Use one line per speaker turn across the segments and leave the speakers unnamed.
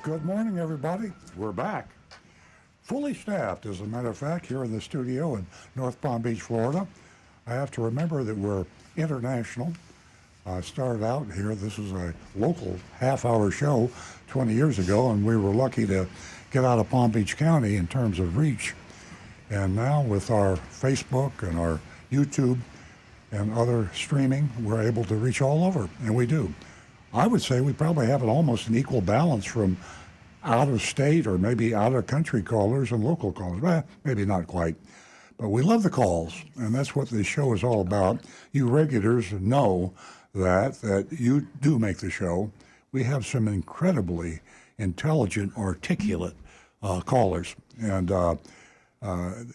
Good morning, everybody. We're back. Fully staffed, as a matter of fact, here in the studio in North Palm Beach, Florida. I have to remember that we're international. I started out here. This is a local half-hour show 20 years ago, and we were lucky to get out of Palm Beach County in terms of reach. And now with our Facebook and our YouTube and other streaming, we're able to reach all over, and we do. I would say we probably have almost an equal balance from out of state or maybe out of country callers and local callers. Well, maybe not quite. But we love the calls, and that's what this show is all about. You regulars know that you do make the show. We have some incredibly intelligent, articulate callers. And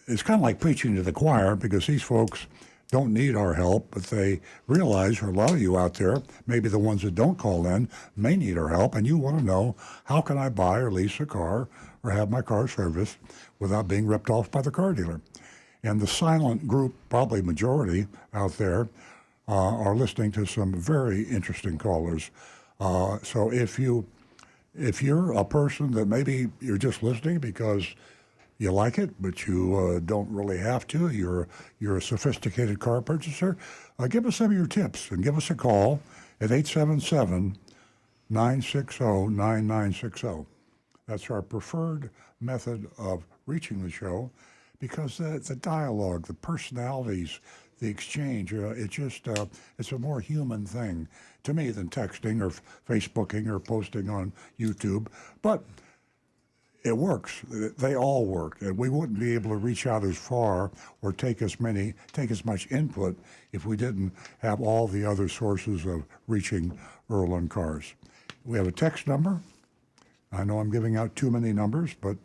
it's kind of like preaching to the choir because these folks don't need our help, but they realize, or a lot of you out there, maybe the ones that don't call in, may need our help, and you want to know, how can I buy or lease a car or have my car serviced without being ripped off by the car dealer? And the silent group, probably majority out there, are listening to some very interesting callers. So if you're a person that maybe you're just listening because you like it, but you don't really have to, you're a sophisticated car purchaser, give us some of your tips and give us a call at 877-960-9960. That's our preferred method of reaching the show because the dialogue, the personalities, the exchange, it's a more human thing to me than texting or Facebooking or posting on YouTube. But it works. They all work. And we wouldn't be able to reach out as far or take as much input if we didn't have all the other sources of reaching Earl on Cars. We have a text number. I know I'm giving out too many numbers, but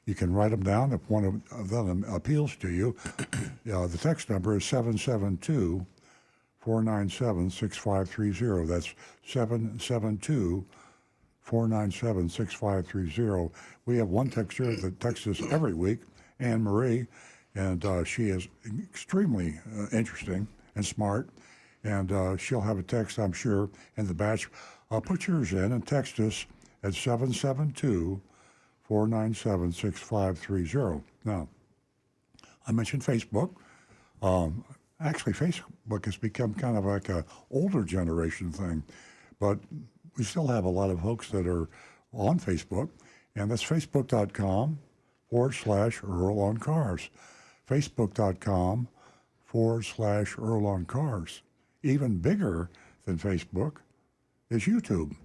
you can write them down if one of them appeals to you. The text number is 772-497-6530. That's 772-497-6530. We have one texter that texts us every week, Anne Marie, and she is extremely interesting and smart, and she'll have a text, I'm sure, in the batch. Put yours in and text us at 772-497-6530. Now, I mentioned Facebook. Actually, Facebook has become kind of like an older generation thing, but we still have a lot of folks that are on Facebook, and that's facebook.com/Earl on Cars. Facebook.com/Earl on Cars. Even bigger than Facebook is YouTube.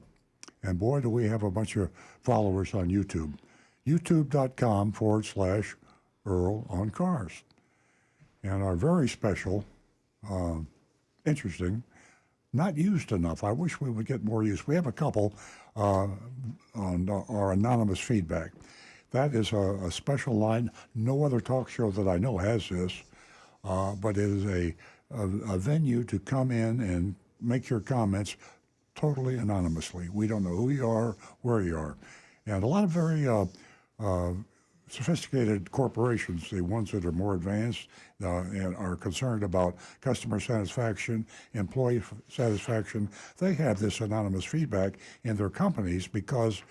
And boy, do we have a bunch of followers on YouTube. YouTube.com/Earl on Cars. And our very special, interesting, not used enough. I wish we would get more use. We have a couple on our anonymous feedback. That is a special line. No other talk show that I know has this, but it is a venue to come in and make your comments totally anonymously. We don't know who you are, where you are. And a lot of very sophisticated corporations, the ones that are more advanced and are concerned about customer satisfaction, employee satisfaction, they have this anonymous feedback in their companies because,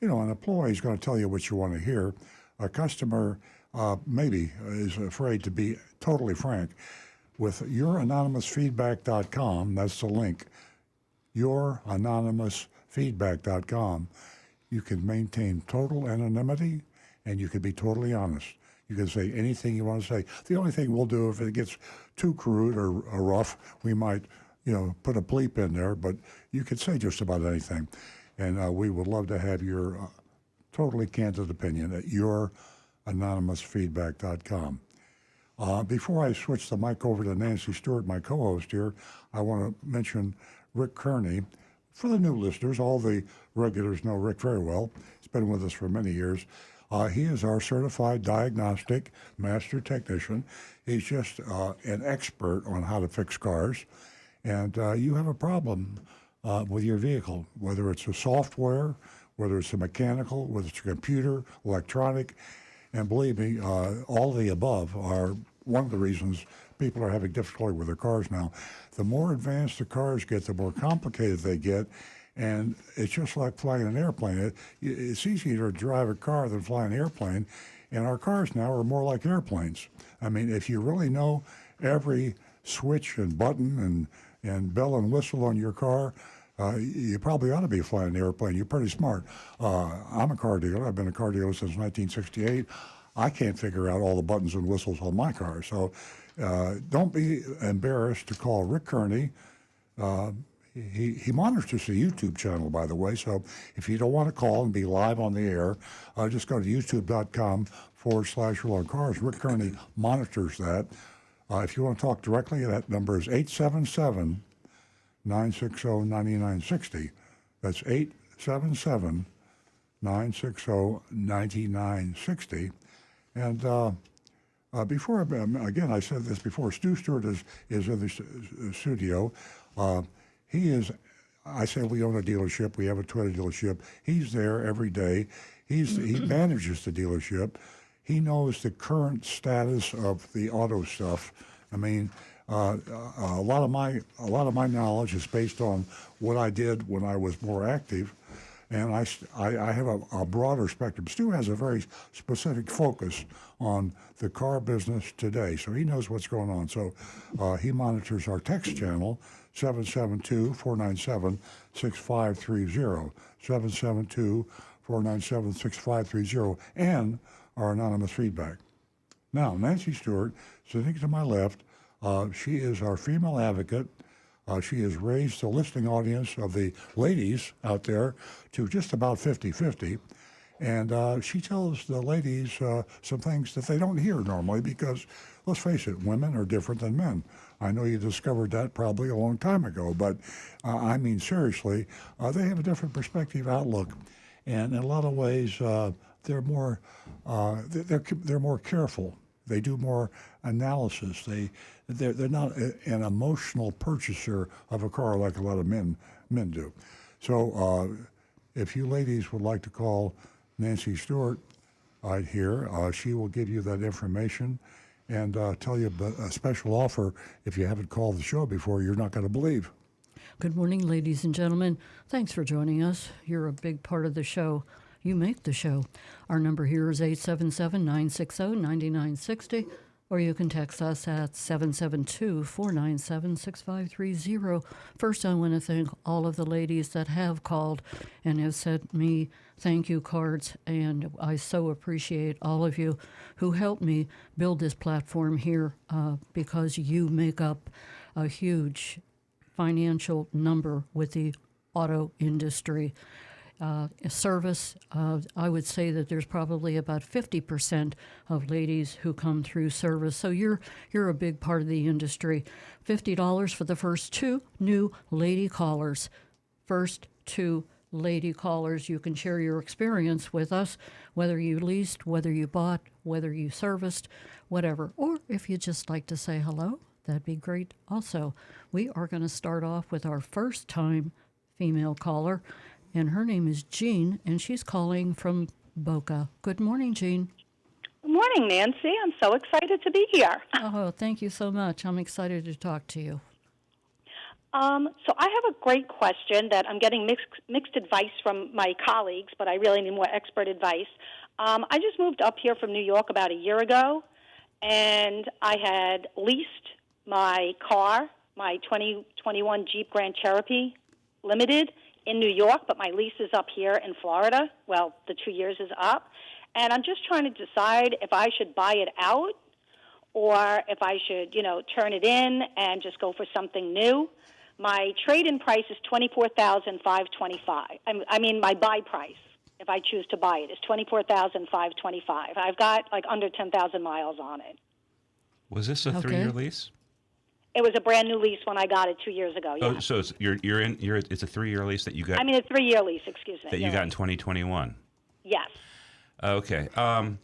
an employee is going to tell you what you want to hear. A customer maybe is afraid to be totally frank. With youranonymousfeedback.com, that's the link, youranonymousfeedback.com, you can maintain total anonymity and you can be totally honest. You can say anything you want to say. The only thing we'll do if it gets too crude or rough, we might, put a bleep in there, but you can say just about anything. And we would love to have your totally candid opinion at youranonymousfeedback.com. Before I switch the mic over to Nancy Stewart, my co-host here, I want to mention Rick Kearney. For the new listeners, all the regulars know Rick very well. He's been with us for many years. He is our certified diagnostic master technician. He's just an expert on how to fix cars. And you have a problem with your vehicle, whether it's a software, whether it's a mechanical, whether it's a computer, electronic. And believe me, all the above are one of the reasons people are having difficulty with their cars now. The more advanced the cars get, the more complicated they get, And it's just like flying an airplane. It's easier to drive a car than fly an airplane. And our cars now are more like airplanes. I mean, if you really know every switch and button and bell and whistle on your car, you probably ought to be flying an airplane. You're pretty smart. I'm a car dealer. I've been a car dealer since 1968. I can't figure out all the buttons and whistles on my car. So don't be embarrassed to call Rick Kearney. He monitors the YouTube channel, by the way, so if you don't want to call and be live on the air, just go to youtube.com/Earl on Cars. Rick Kearney monitors that. If you want to talk directly, that number is 877-960-9960. That's 877-960-9960. And before, again, I said this before, Stu Stewart is in the studio. He is, I say we own a dealership. We have a Toyota dealership. He's there every day. He manages the dealership. He knows the current status of the auto stuff. I mean, a lot of my knowledge is based on what I did when I was more active, and I have a broader spectrum. Stu has a very specific focus on the car business today, so he knows what's going on. So he monitors our text channel, 772-497-6530, 772-497-6530, and our anonymous feedback. Now, Nancy Stewart, sitting to my left, she is our female advocate. She has raised the listening audience of the ladies out there to just about 50-50. And she tells the ladies some things that they don't hear normally because, let's face it, women are different than men. I know you discovered that probably a long time ago, but I mean, seriously, they have a different perspective outlook. And in a lot of ways, they're more careful. They do more analysis. They're not an emotional purchaser of a car like a lot of men do. So if you ladies would like to call Nancy Stewart right here, she will give you that information and tell you a special offer. If you haven't called the show before, you're not going to believe.
Good morning, ladies and gentlemen. Thanks for joining us. You're a big part of the show. You make the show. Our number here is 877-960-9960, or you can text us at 772-497-6530. First, I want to thank all of the ladies that have called and have sent me thank you cards, and I so appreciate all of you who helped me build this platform here because you make up a huge financial number with the auto industry. Service, I would say that there's probably about 50% of ladies who come through service. So you're a big part of the industry. $50 for the first two new lady callers. First two lady callers. You can share your experience with us, whether you leased, whether you bought, whether you serviced, whatever. Or if you'd just like to say hello, that'd be great also. We are going to start off with our first time female caller. And her name is Jean, and she's calling from Boca. Good morning, Jean.
Good morning, Nancy. I'm so excited to be here.
Oh, thank you so much. I'm excited to talk to you.
So I have a great question that I'm getting mixed advice from my colleagues, but I really need more expert advice. I just moved up here from New York about a year ago, and I had leased my car, my 2021 Jeep Grand Cherokee Limited, in New York, but my lease is up here in Florida. Well, the 2 years is up. And I'm just trying to decide if I should buy it out or if I should, turn it in and just go for something new. My trade-in price is $24,525. I mean, my buy price, if I choose to buy it, is $24,525. I've got under 10,000 miles on it.
Was this a 3-year lease?
It was a brand new lease when I got it 2 years ago. Yeah.
Oh, so it's it's a 3-year lease that you got.
I mean, a 3-year lease. Excuse me.
That you got in 2021.
Yes.
Okay. I'm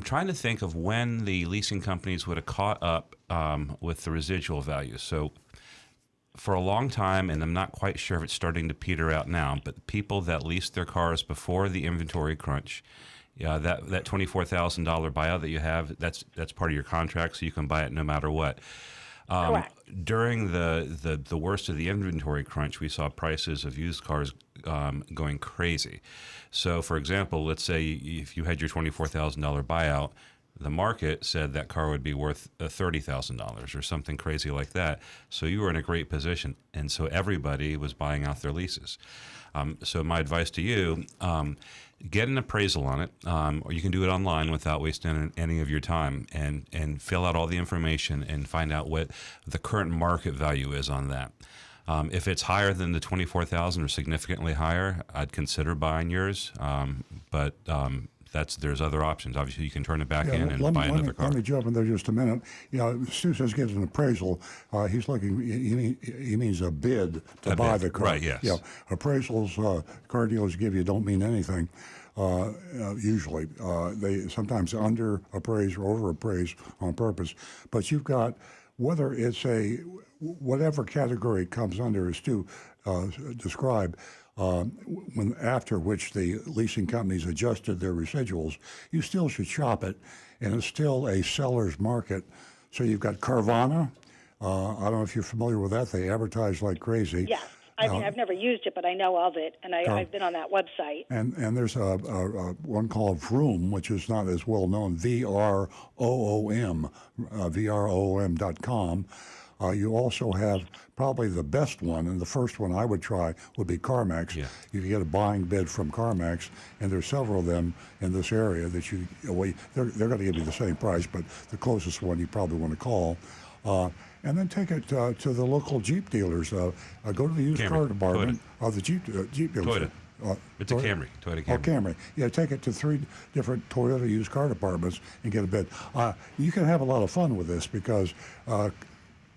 trying to think of when the leasing companies would have caught up with the residual value. So for a long time, and I'm not quite sure if it's starting to peter out now, but people that leased their cars before the inventory crunch, that $24,000 buyout that you have, that's part of your contract, so you can buy it no matter what.
Correct.
during the worst of the inventory crunch, we saw prices of used cars going crazy. So, for example, let's say if you had your $24,000 buyout, the market said that car would be worth $30,000 or something crazy like that. So you were in a great position, and so everybody was buying out their leases. So my advice to you, get an appraisal on it, or you can do it online without wasting any of your time, and fill out all the information and find out what the current market value is on that. If it's higher than the 24,000 or significantly higher, I'd consider buying yours. But there's other options. Obviously, you can turn it back in and buy another car.
Let me jump in there just a minute. Stu says get an appraisal. He's looking. He means a bid to buy the car.
Right. Yes.
Yeah. Appraisals car dealers give you don't mean anything. Usually, they sometimes under appraise or over appraise on purpose. But you've got whether it's whatever category it comes under is to describe. When after which the leasing companies adjusted their residuals, you still should shop it, and it's still a seller's market. So you've got Carvana. I don't know if you're familiar with that. They advertise like crazy.
Yes. I mean, I've never used it, but I know of it, and I've been on that website.
And there's a one called Vroom, which is not as well known, VROOM, VROOM.com. You also have probably the best one, and the first one I would try would be CarMax.
Yeah.
You can get a buying bid from CarMax, and there's several of them in this area that they're going to give you the same price, but the closest one you probably want to call. And then take it to the local Jeep dealers. Go to the used car department. The Jeep dealers.
Toyota. It's a Camry. Toyota Camry.
Oh, Camry. Yeah, take it to 3 different Toyota used car departments and get a bid. You can have a lot of fun with this because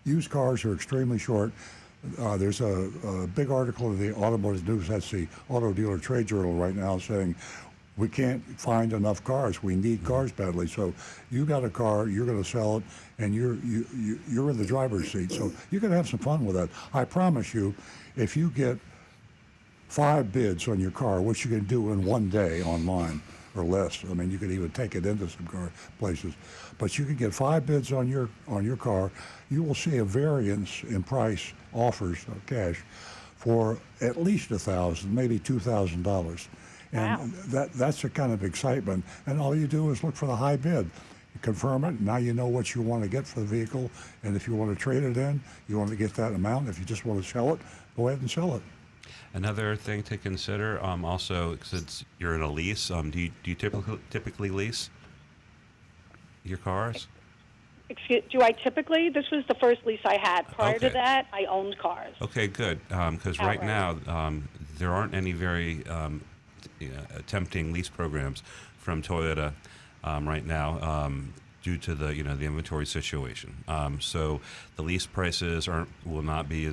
used cars are extremely short. There's a big article in the Automotive News, that's the Auto Dealer Trade Journal right now, saying we can't find enough cars. We need cars badly. So you got a car, you're going to sell it, and you're in the driver's seat. So you can have some fun with that. I promise you, if you get 5 bids on your car, which you can do in one day online or less. I mean, you could even take it into some car places. But you can get 5 bids on your car. You will see a variance in price offers of cash for at least $1,000, maybe $2,000. And
wow.
That's the kind of excitement. And all you do is look for the high bid. You confirm it. Now you know what you want to get for the vehicle. And if you want to trade it in, you want to get that amount. If you just want to sell it, go ahead and sell it.
Another thing to consider, also, since you're in a lease, do you typically lease your cars?
Do I typically? This was the first lease I had. Prior
Okay.
to that, I owned cars.
Okay, good. Because right now there aren't any very tempting lease programs from Toyota right now due to the the inventory situation. So the lease prices will not be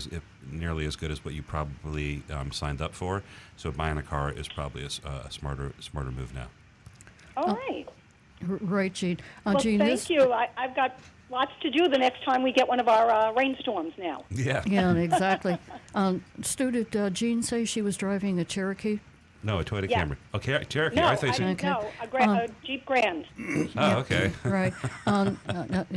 nearly as good as what you probably signed up for. So buying a car is probably a smarter move now.
All right.
Right, Gene.
Well,
Gene,
thank you. I've got lots to do the next time we get one of our rainstorms now.
Yeah.
Yeah, exactly. Stu, did Jean say she was driving a Cherokee?
No, a Toyota
Yeah.
Camry. Okay, Cherokee.
No,
I thought you
didn't
said.
know. A Jeep Grand.
Oh, okay.
Right.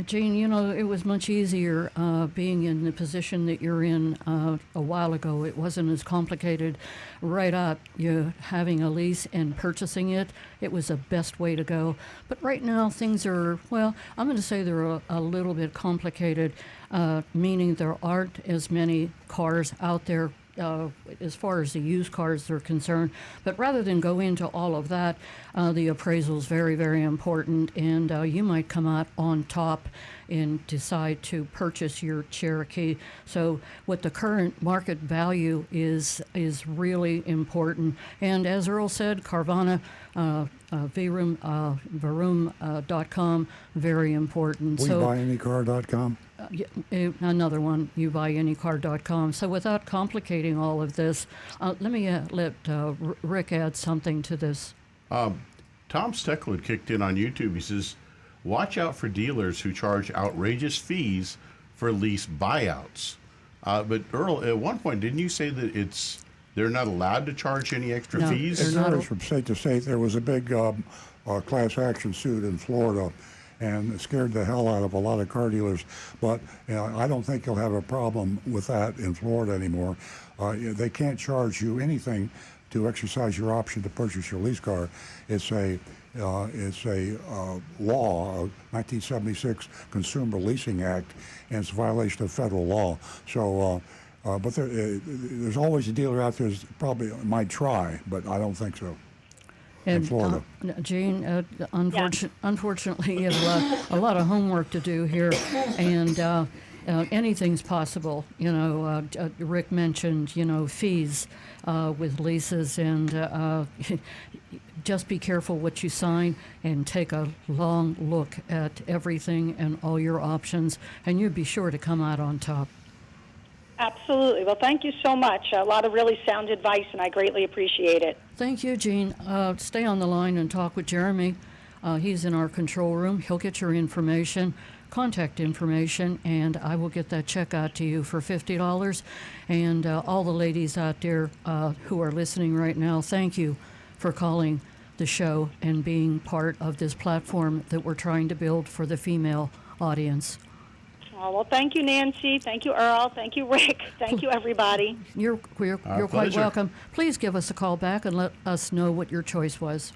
Jean, it was much easier being in the position that you're in a while ago. It wasn't as complicated right up. You having a lease and purchasing it, it was the best way to go. But right now, things are, well, I'm going to say they're a little bit complicated, meaning there aren't as many cars out there as far as the used cars are concerned. But rather than go into all of that, the appraisal is very, very important, and you might come out on top and decide to purchase your Cherokee. So what the current market value is really important. And as Earl said, Carvana, Vroom.com, very important.
WeBuyAnyCar.com.
Another one, youbuyanycar.com. So without complicating all of this, let me let Rick add something to this.
Tom Steckland kicked in on YouTube. He says, watch out for dealers who charge outrageous fees for lease buyouts. But Earl, at one point, didn't you say that they're not allowed to charge any extra fees?
It varies from state to state. There was a big class action suit in Florida, and scared the hell out of a lot of car dealers. But I don't think you'll have a problem with that in Florida anymore. They can't charge you anything to exercise your option to purchase your lease car. It's a law, a 1976 Consumer Leasing Act, and it's a violation of federal law. So, but there's always a dealer out there that probably might try, but I don't think so. In Florida.
Jean, unfortunately, you have a lot of homework to do here, and anything's possible. Rick mentioned, fees with leases, and just be careful what you sign and take a long look at everything and all your options, and you'd be sure to come out on top.
Absolutely. Well, thank you so much. A lot of really sound advice, and I greatly appreciate it.
Thank you, Jean. Stay on the line and talk with Jeremy. He's in our control room. He'll get your information, contact information, and I will get that check out to you for $50. And all the ladies out there who are listening right now, thank you for calling the show and being part of this platform that we're trying to build for the female audience.
Oh, well, thank you, Nancy. Thank you, Earl. Thank you, Rick. Thank you, everybody.
You're quite
pleasure.
welcome. Please give us a call back and let us know what your choice was.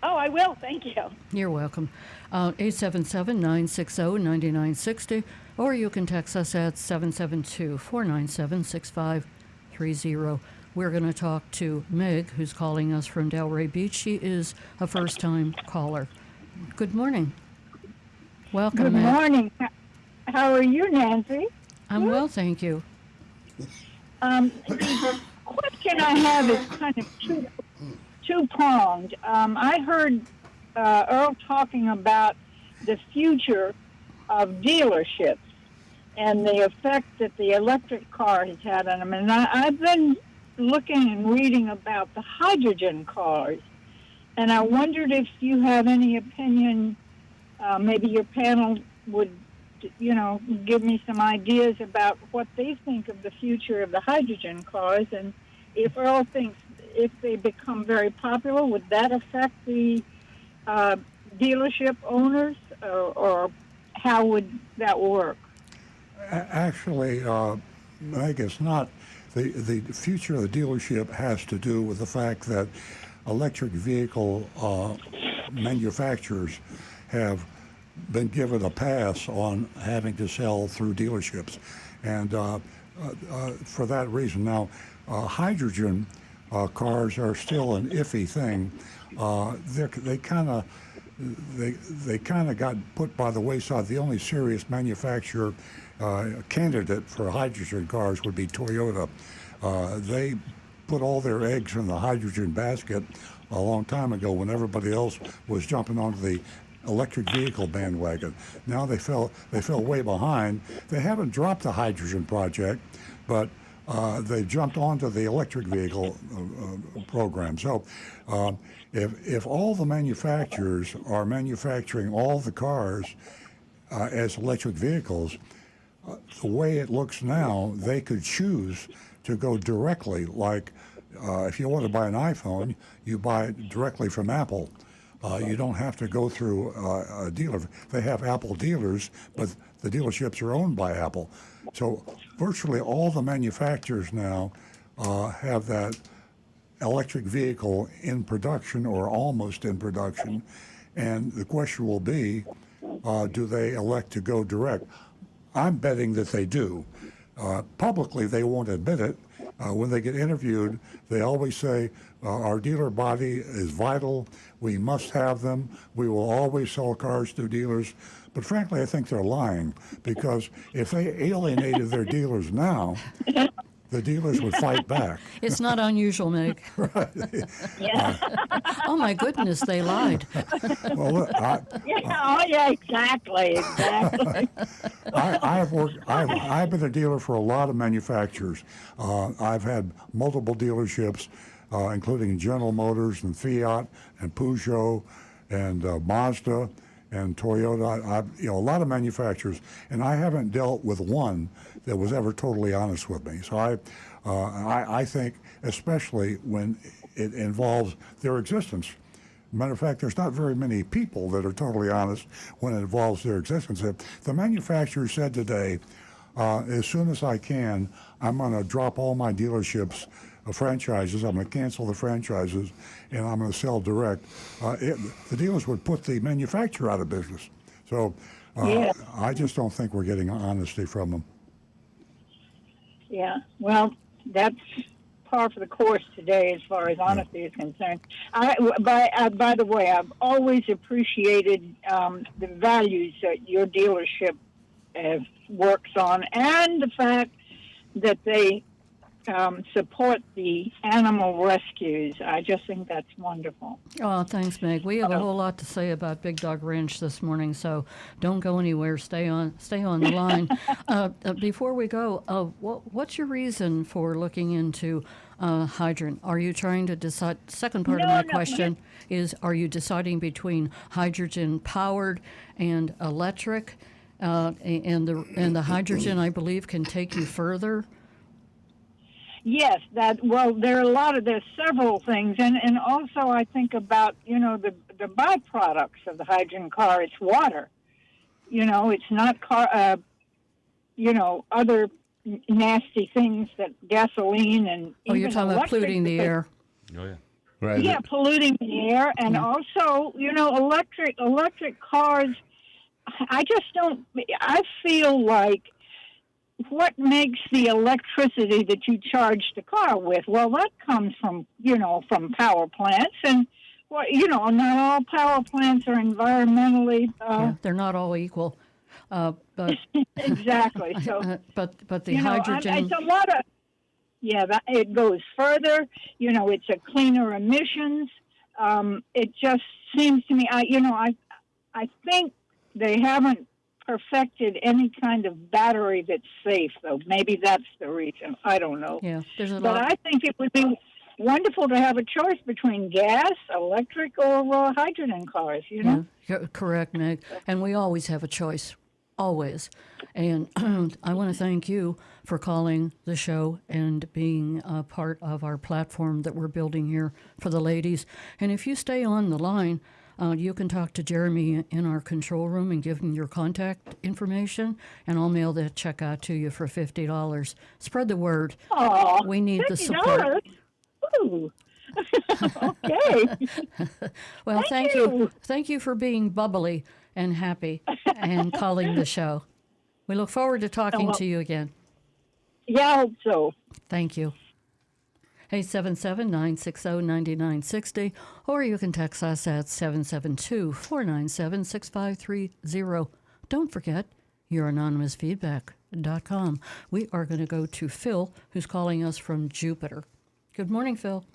Oh, I will. Thank you.
You're welcome. 877-960-9960, or you can text us at 772-497-6530. We're going to talk to Meg, who's calling us from Delray Beach. She is a first-time caller. Good morning. Welcome,
Good
Meg.
morning. How are you, Nancy?
I'm well, thank you.
The question I have is kind of two-pronged. I heard Earl talking about the future of dealerships and the effect that the electric car has had on them. And I've been looking and reading about the hydrogen cars, and I wondered if you have any opinion. Maybe your panel would give me some ideas about what they think of the future of the hydrogen cars, and if Earl thinks if they become very popular, would that affect the dealership owners, or how would that work?
Actually, Meg, it's not. The future of the dealership has to do with the fact that electric vehicle manufacturers have been given a pass on having to sell through dealerships, and for that reason, now hydrogen cars are still an iffy thing. They kind of got put by the wayside. The only serious manufacturer candidate for hydrogen cars would be Toyota. They put all their eggs in the hydrogen basket a long time ago when everybody else was jumping onto the electric vehicle bandwagon. Now they fell way behind. They haven't dropped the hydrogen project, but they jumped onto the electric vehicle program. So if all the manufacturers are manufacturing all the cars as electric vehicles, the way it looks now, they could choose to go directly. Like if you want to buy an iPhone, you buy it directly from Apple. You don't have to go through a dealer. They have Apple dealers, but the dealerships are owned by Apple. So virtually all the manufacturers now have that electric vehicle in production or almost in production. And the question will be, do they elect to go direct? I'm betting that they do. Publicly, they won't admit it. When they get interviewed, they always say, our dealer body is vital. We must have them. We will always sell cars to dealers. But frankly, I think they're lying, because if they alienated their dealers now, the dealers would fight back.
It's not unusual, Meg. Oh, my goodness, they lied.
Well, look,
Exactly.
I've been a dealer for a lot of manufacturers. I've had multiple dealerships, including General Motors and Fiat and Peugeot and Mazda and Toyota. A lot of manufacturers, and I haven't dealt with one that was ever totally honest with me. So I think, especially when it involves their existence, Matter of fact, there's not very many people that are totally honest when it involves their existence. The manufacturer said today, as soon as I can, I'm going to drop all my dealerships, franchises. I'm going to cancel the franchises, and I'm going to sell direct. The dealers would put the manufacturer out of business. So
Yeah.
I just don't think we're getting honesty from them.
Yeah, well, that's par for the course today as far as honesty is concerned. By the way, I've always appreciated the values that your dealership works on, and the fact that they support the animal rescues. I just think that's wonderful.
Oh, thanks, Meg. We have a whole lot to say about Big Dog Ranch this morning, so don't go anywhere. Stay on the line. Before we go, what's your reason for looking into hydrant? Are you trying to decide? Second part of my question is: are you deciding between hydrogen powered and electric? And the hydrogen, I believe, can take you further.
Yes, there's several things, and also I think about the byproducts of the hydrogen car. It's water, it's not other nasty things that gasoline and
You're
even
talking about
electric,
polluting the air.
Oh yeah.
Right.
Yeah, polluting the air, and also electric cars. I just don't. I feel like, what makes the electricity that you charge the car with? Well, that comes from from power plants, and not all power plants are environmentally.
They're not all equal, but
Exactly. So,
but the hydrogen.
it's a lot of. Yeah, it goes further. It's a cleaner emissions. It just seems to me. I think they haven't perfected any kind of battery that's safe, though. Maybe that's the reason. I don't know.
Yeah, there's a
But
lot.
I think it would be wonderful to have a choice between gas, electric, or hydrogen cars,
Yeah, correct, Meg. And we always have a choice, always. And I want to thank you for calling the show and being a part of our platform that we're building here for the ladies. And if you stay on the line, you can talk to Jeremy in our control room and give him your contact information, and I'll mail that check out to you for $50. Spread the word.
Oh,
We need the support.
Ooh. Okay.
Well, thank you. Thank you for being bubbly and happy and calling the show. We look forward to talking to you again.
Yeah, I hope so.
Thank you. 877-960-9960, or you can text us at 772-497-6530. Don't forget, youranonymousfeedback.com. We are going to go to Phil, who's calling us from Jupiter. Good morning, Phil.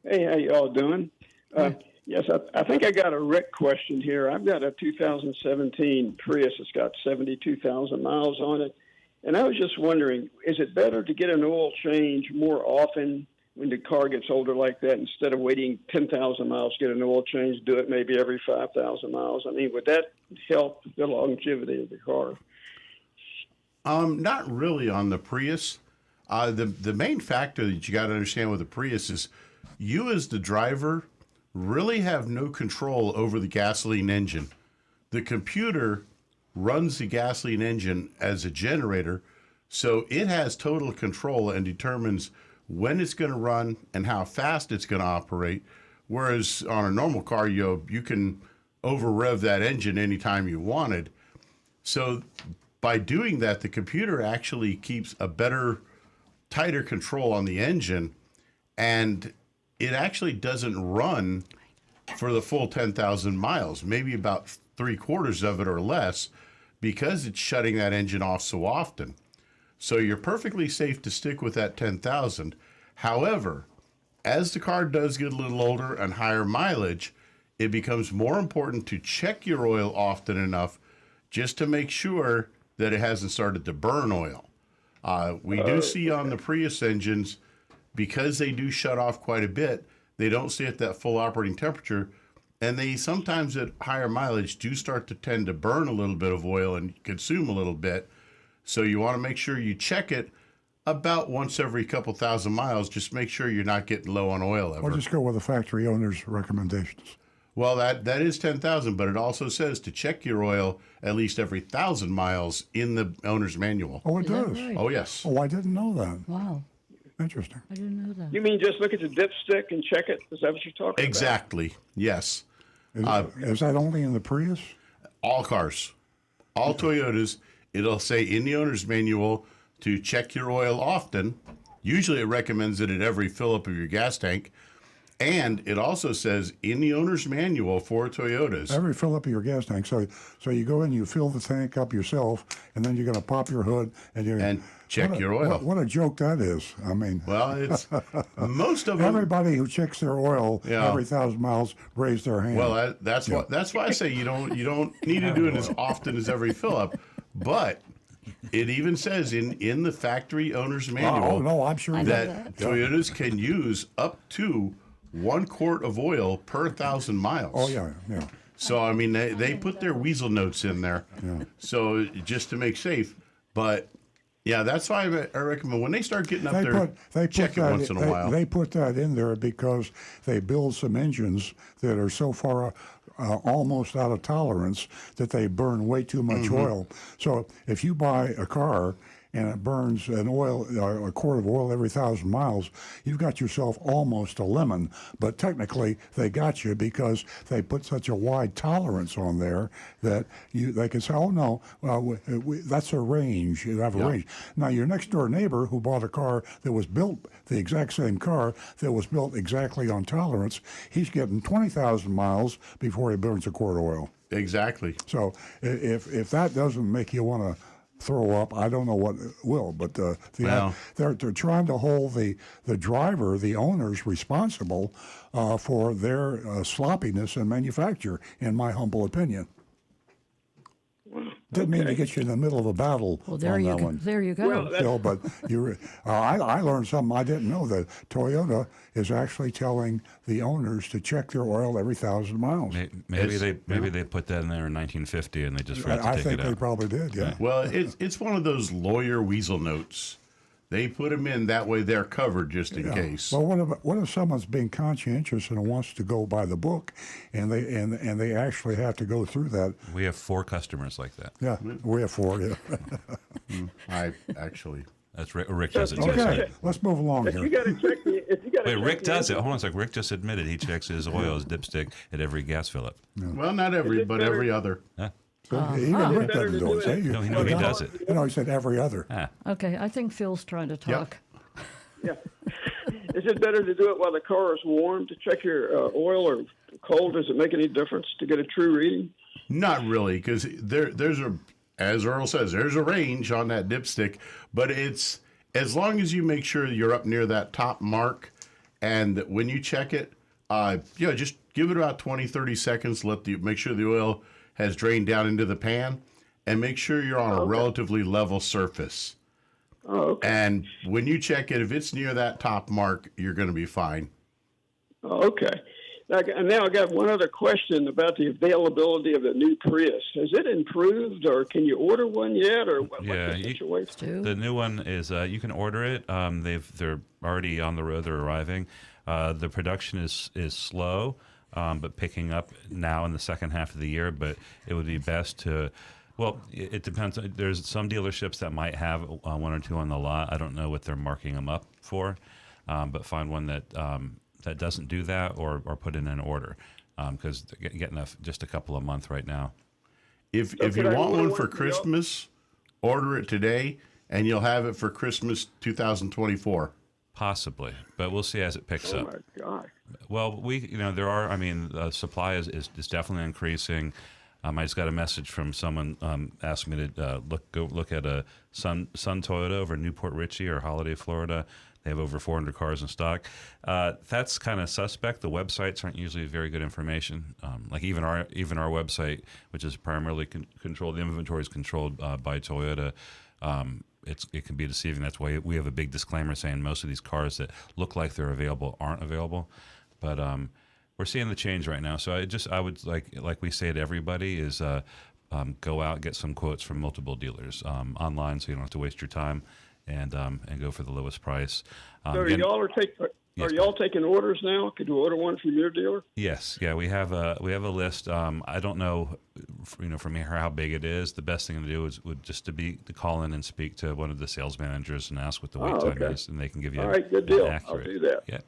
Hey, how you all doing? Yes, I think I got a Rick question here. I've got a 2017 Prius. It's got 72,000 miles on it. And I was just wondering, is it better to get an oil change more often when the car gets older like that, instead of waiting 10,000 miles to get an oil change, do it maybe every 5,000 miles? I mean, would that help the longevity of the car?
Not really on the Prius. The main factor that you got to understand with the Prius is you as the driver really have no control over the gasoline engine. The computer runs the gasoline engine as a generator, so it has total control and determines when it's going to run and how fast it's going to operate. Whereas on a normal car, you can over rev that engine anytime you wanted. So by doing that, the computer actually keeps a better, tighter control on the engine, and it actually doesn't run for the full 10,000 miles, maybe about 3/4 of it or less, because it's shutting that engine off so often. So you're perfectly safe to stick with that 10,000. However, as the car does get a little older and higher mileage, it becomes more important to check your oil often enough just to make sure that it hasn't started to burn oil. We do see on the Prius engines, because they do shut off quite a bit, they don't stay at that full operating temperature, and they sometimes at higher mileage do start to tend to burn a little bit of oil and consume a little bit. So you want to make sure you check it about once every couple thousand miles. Just make sure you're not getting low on oil ever.
Or just go with the factory owner's recommendations.
Well, that is 10,000, but it also says to check your oil at least every 1,000 miles in the owner's manual.
Oh, it
Is that
does.
right?
Oh, yes.
Oh, I didn't know that.
Wow,
Interesting.
I didn't know that.
You mean just look at the dipstick and check it? Is that what you're talking
Exactly. Yes.
Is that only in the Prius?
All cars, all Toyotas, it'll say in the owner's manual to check your oil often. Usually it recommends it at every fill up of your gas tank. And it also says in the owner's manual for Toyotas.
Every fill up of your gas tank. So you go in, you fill the tank up yourself, and then you're going to pop your hood
And check your oil.
What a joke that is. I mean,
Well, it's most of them.
everybody who checks their oil
Yeah.
every 1,000 miles raise their hand.
Well, that's why I say you don't need to do it as often as every fill up, but it even says in the factory owner's manual
oh no, I'm sure
that Toyotas can use up to 1 quart of oil per 1,000 miles.
Oh yeah.
So I mean they put their weasel notes in there, so just to make safe. But yeah, that's why I recommend when they start getting up there, check it once in a while.
They put that in there because they build some engines that are so far almost out of tolerance that they burn way too much oil. So if you buy a car and it burns a quart of oil every 1,000 miles, you've got yourself almost a lemon. But technically, they got you because they put such a wide tolerance on there that they can say, oh no, well, that's a range. You have a range. Now, your next door neighbor who bought a car that was built, the exact same car that was built exactly on tolerance, he's getting 20,000 miles before he burns a quart of oil.
Exactly.
So if that doesn't make you want to throw up, I don't know what will. But they're trying to hold the driver, the owners, responsible for their sloppiness in manufacture, in my humble opinion. Didn't mean to get you in the middle of a battle
Well, there
on
you
that
go.
one.
There you go.
Well,
Phil, but I learned something I didn't know, that Toyota is actually telling the owners to check their oil every 1,000 miles.
Maybe they put that in there in 1950 and they just forgot to
I
take
think
it
they
out.
probably did, yeah.
Well, it's one of those lawyer weasel notes. They put them in that way they're covered just in case.
Well, what if someone's being conscientious and wants to go by the book, and they actually have to go through that?
We have 4 customers like that.
Yeah, we have 4. Yeah.
I actually.
That's Rick does it too.
Okay, let's move along
If you
here.
got to check the, if you got to
Wait, Rick does it. Hold on a sec. Rick just admitted he checks his oil, his dipstick at every gas fill up.
Well, not every, but every other.
Huh?
Even Rick
better
doesn't
to
do
do
it.
it.
See?
No, he does it.
You know, he said every other.
Ah.
Okay, I think Phil's trying to talk.
Yeah. Is it better to do it while the car is warm to check your oil, or cold? Does it make any difference to get a true reading?
Not really, because there's a, as Earl says, there's a range on that dipstick, but it's as long as you make sure you're up near that top mark, and when you check it, just give it about 20, 30 seconds. Make sure the oil has drained down into the pan, and make sure you're on a relatively level surface.
Oh, okay.
And when you check it, if it's near that top mark, you're going to be fine.
Oh, okay. Now I got one other question about the availability of the new Prius. Has it improved, or can you order one yet, or what's the situation?
Stu?
The new one is you can order it. They're already on the road. They're arriving. The production is slow, but picking up now in the second half of the year. But it would be best to. Well, it depends. There's some dealerships that might have 1 or 2 on the lot. I don't know what they're marking them up for, but find one that that doesn't do that, or put in an order, because they're getting just a couple a month right now.
If
So
you
could I
want
order
one
one
for
for y'all?
Christmas, order it today, and you'll have it for Christmas 2024.
Possibly, but we'll see as it picks
Oh
up.
my God!
Well, there are. I mean, supply is definitely increasing. I just got a message from someone asking me to go look at a Sun Toyota over in Newport Richey or Holiday, Florida. They have over 400 cars in stock. That's kind of suspect. The websites aren't usually very good information. Like even our website, which is primarily controlled, the inventory is controlled by Toyota. It can be deceiving. That's why we have a big disclaimer saying most of these cars that look like they're available aren't available. But we're seeing the change right now. So I would like we say to everybody is go out, get some quotes from multiple dealers online, so you don't have to waste your time. and go for the lowest price.
So
Again,
are y'all taking orders now? Could you order one from your dealer?
yes, yeah, we have a list. I don't know, from here how big it is. The best thing to do would just to call in and speak to one of the sales managers and ask what the wait time
okay.
is, and they can give you
All right, good
an
deal.
accurate.
I'll do that.
Yeah.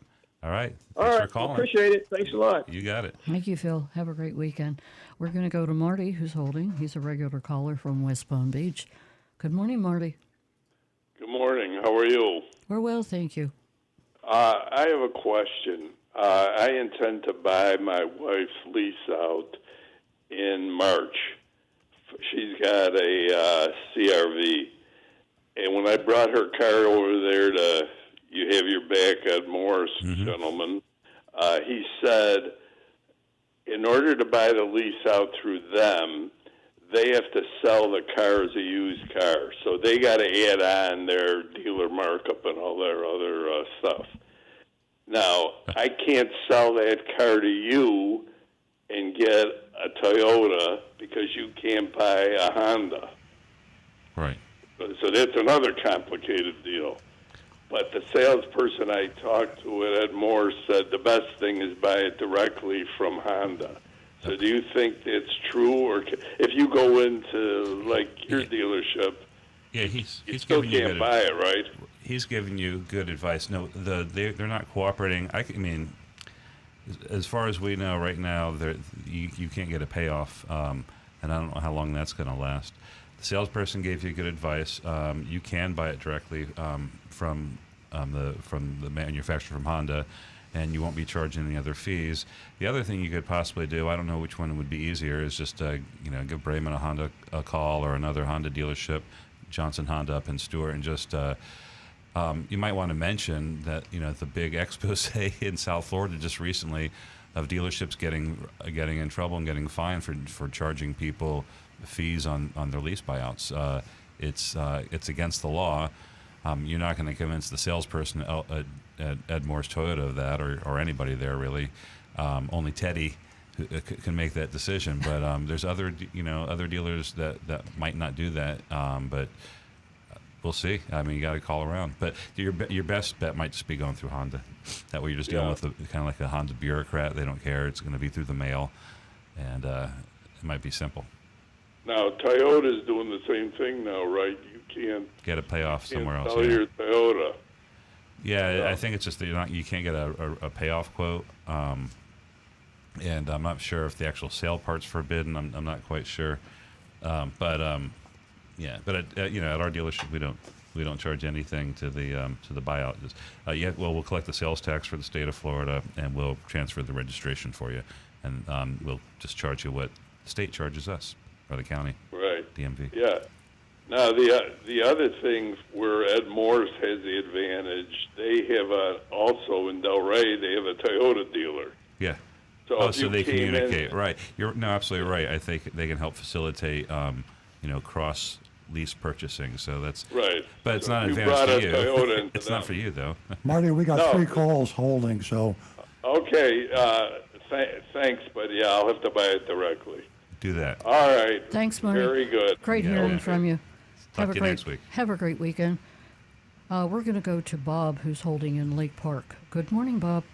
All right.
All
Thanks
right,
for calling.
appreciate it. Thanks a lot.
You got it.
Thank you, Phil. Have a great weekend. We're going to go to Marty, who's holding. He's a regular caller from West Palm Beach. Good morning, Marty.
Good morning. How are you?
We're well, thank you.
I have a question. I intend to buy my wife's lease out in March. She's got a CRV. And when I brought her car over there to, you have your back, Ed Morris, gentleman, he said in order to buy the lease out through them, they have to sell the car as a used car. So they got to add on their dealer markup and all their other stuff. Now, I can't sell that car to you and get a Toyota because you can't buy a Honda.
Right.
So that's another complicated deal. But the salesperson I talked to at Ed Moore said the best thing is buy it directly from Honda. So do you think that's true? Or if you go into, like, your dealership,
Yeah,
you
he's
still
giving you
can't
good.
buy it, right?
He's giving you good advice. No, they're not cooperating. I mean, as far as we know right now, you can't get a payoff, and I don't know how long that's going to last. The salesperson gave you good advice. You can buy it directly from the manufacturer, from Honda, and you won't be charging any other fees. The other thing you could possibly do, I don't know which one would be easier, is just give Brayman a call, or another Honda dealership, Johnson Honda up in Stewart, and just you might want to mention that the big expose in South Florida just recently of dealerships getting in trouble and getting fined for charging people fees on their lease buyouts. It's against the law. You're not going to convince the salesperson at Ed Moore's Toyota of that, or anybody there really. Only Teddy can make that decision. But there's other dealers that might not do that. But we'll see. I mean, you got to call around. But your best bet might just be going through Honda. That way you're just dealing with kind of like a Honda bureaucrat. They don't care. It's going to be through the mail, and it might be simple.
Now, Toyota's doing the same thing now, right? You can't
get a payoff somewhere else.
Sell your Toyota.
Yeah, I think it's just that you can't get a payoff quote, and I'm not sure if the actual sale part's forbidden. I'm not quite sure, but at our dealership we don't charge anything to the buyout. We'll collect the sales tax for the state of Florida, and we'll transfer the registration for you, and we'll just charge you what the state charges us, or the county.
Right.
DMV.
Yeah. Now, the other thing where Ed Morris has the advantage, they have also in Delray, they have a Toyota dealer.
Yeah.
So,
so they communicate. Right. You're absolutely right. I think they can help facilitate, cross lease purchasing. So that's
right.
But it's
so
not an
you
advantage to you.
Toyota into
It's
them.
not for you though.
Marty, we got 3 calls holding, so.
Okay. Thanks, but yeah, I'll have to buy it directly.
Do that.
All right.
Thanks, Marty.
Very good.
Great hearing from you.
Talk to you next week.
Have a great weekend. We're going to go to Bob, who's holding in Lake Park. Good morning, Bob.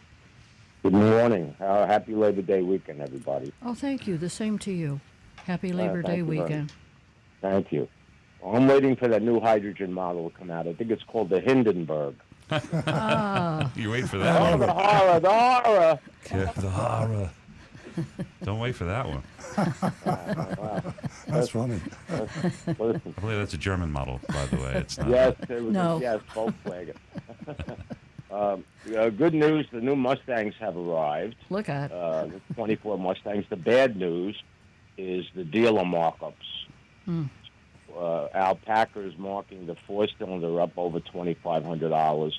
Good morning. Happy Labor Day weekend, everybody.
Oh, thank you. The same to you. Happy Labor Day weekend.
Thank you. I'm waiting for that new hydrogen model to come out. I think it's called the Hindenburg.
You wait for that one.
The horror.
Yeah, the horror. Don't wait for that one.
That's funny.
I believe that's a German model, by the way. It's not.
Yes, it was.
No.
Yes, Volkswagen. Good news: the new Mustangs have arrived.
Look at
the 24 Mustangs. The bad news is the dealer markups. Alpaca is marking the 4-cylinder up over $2,500.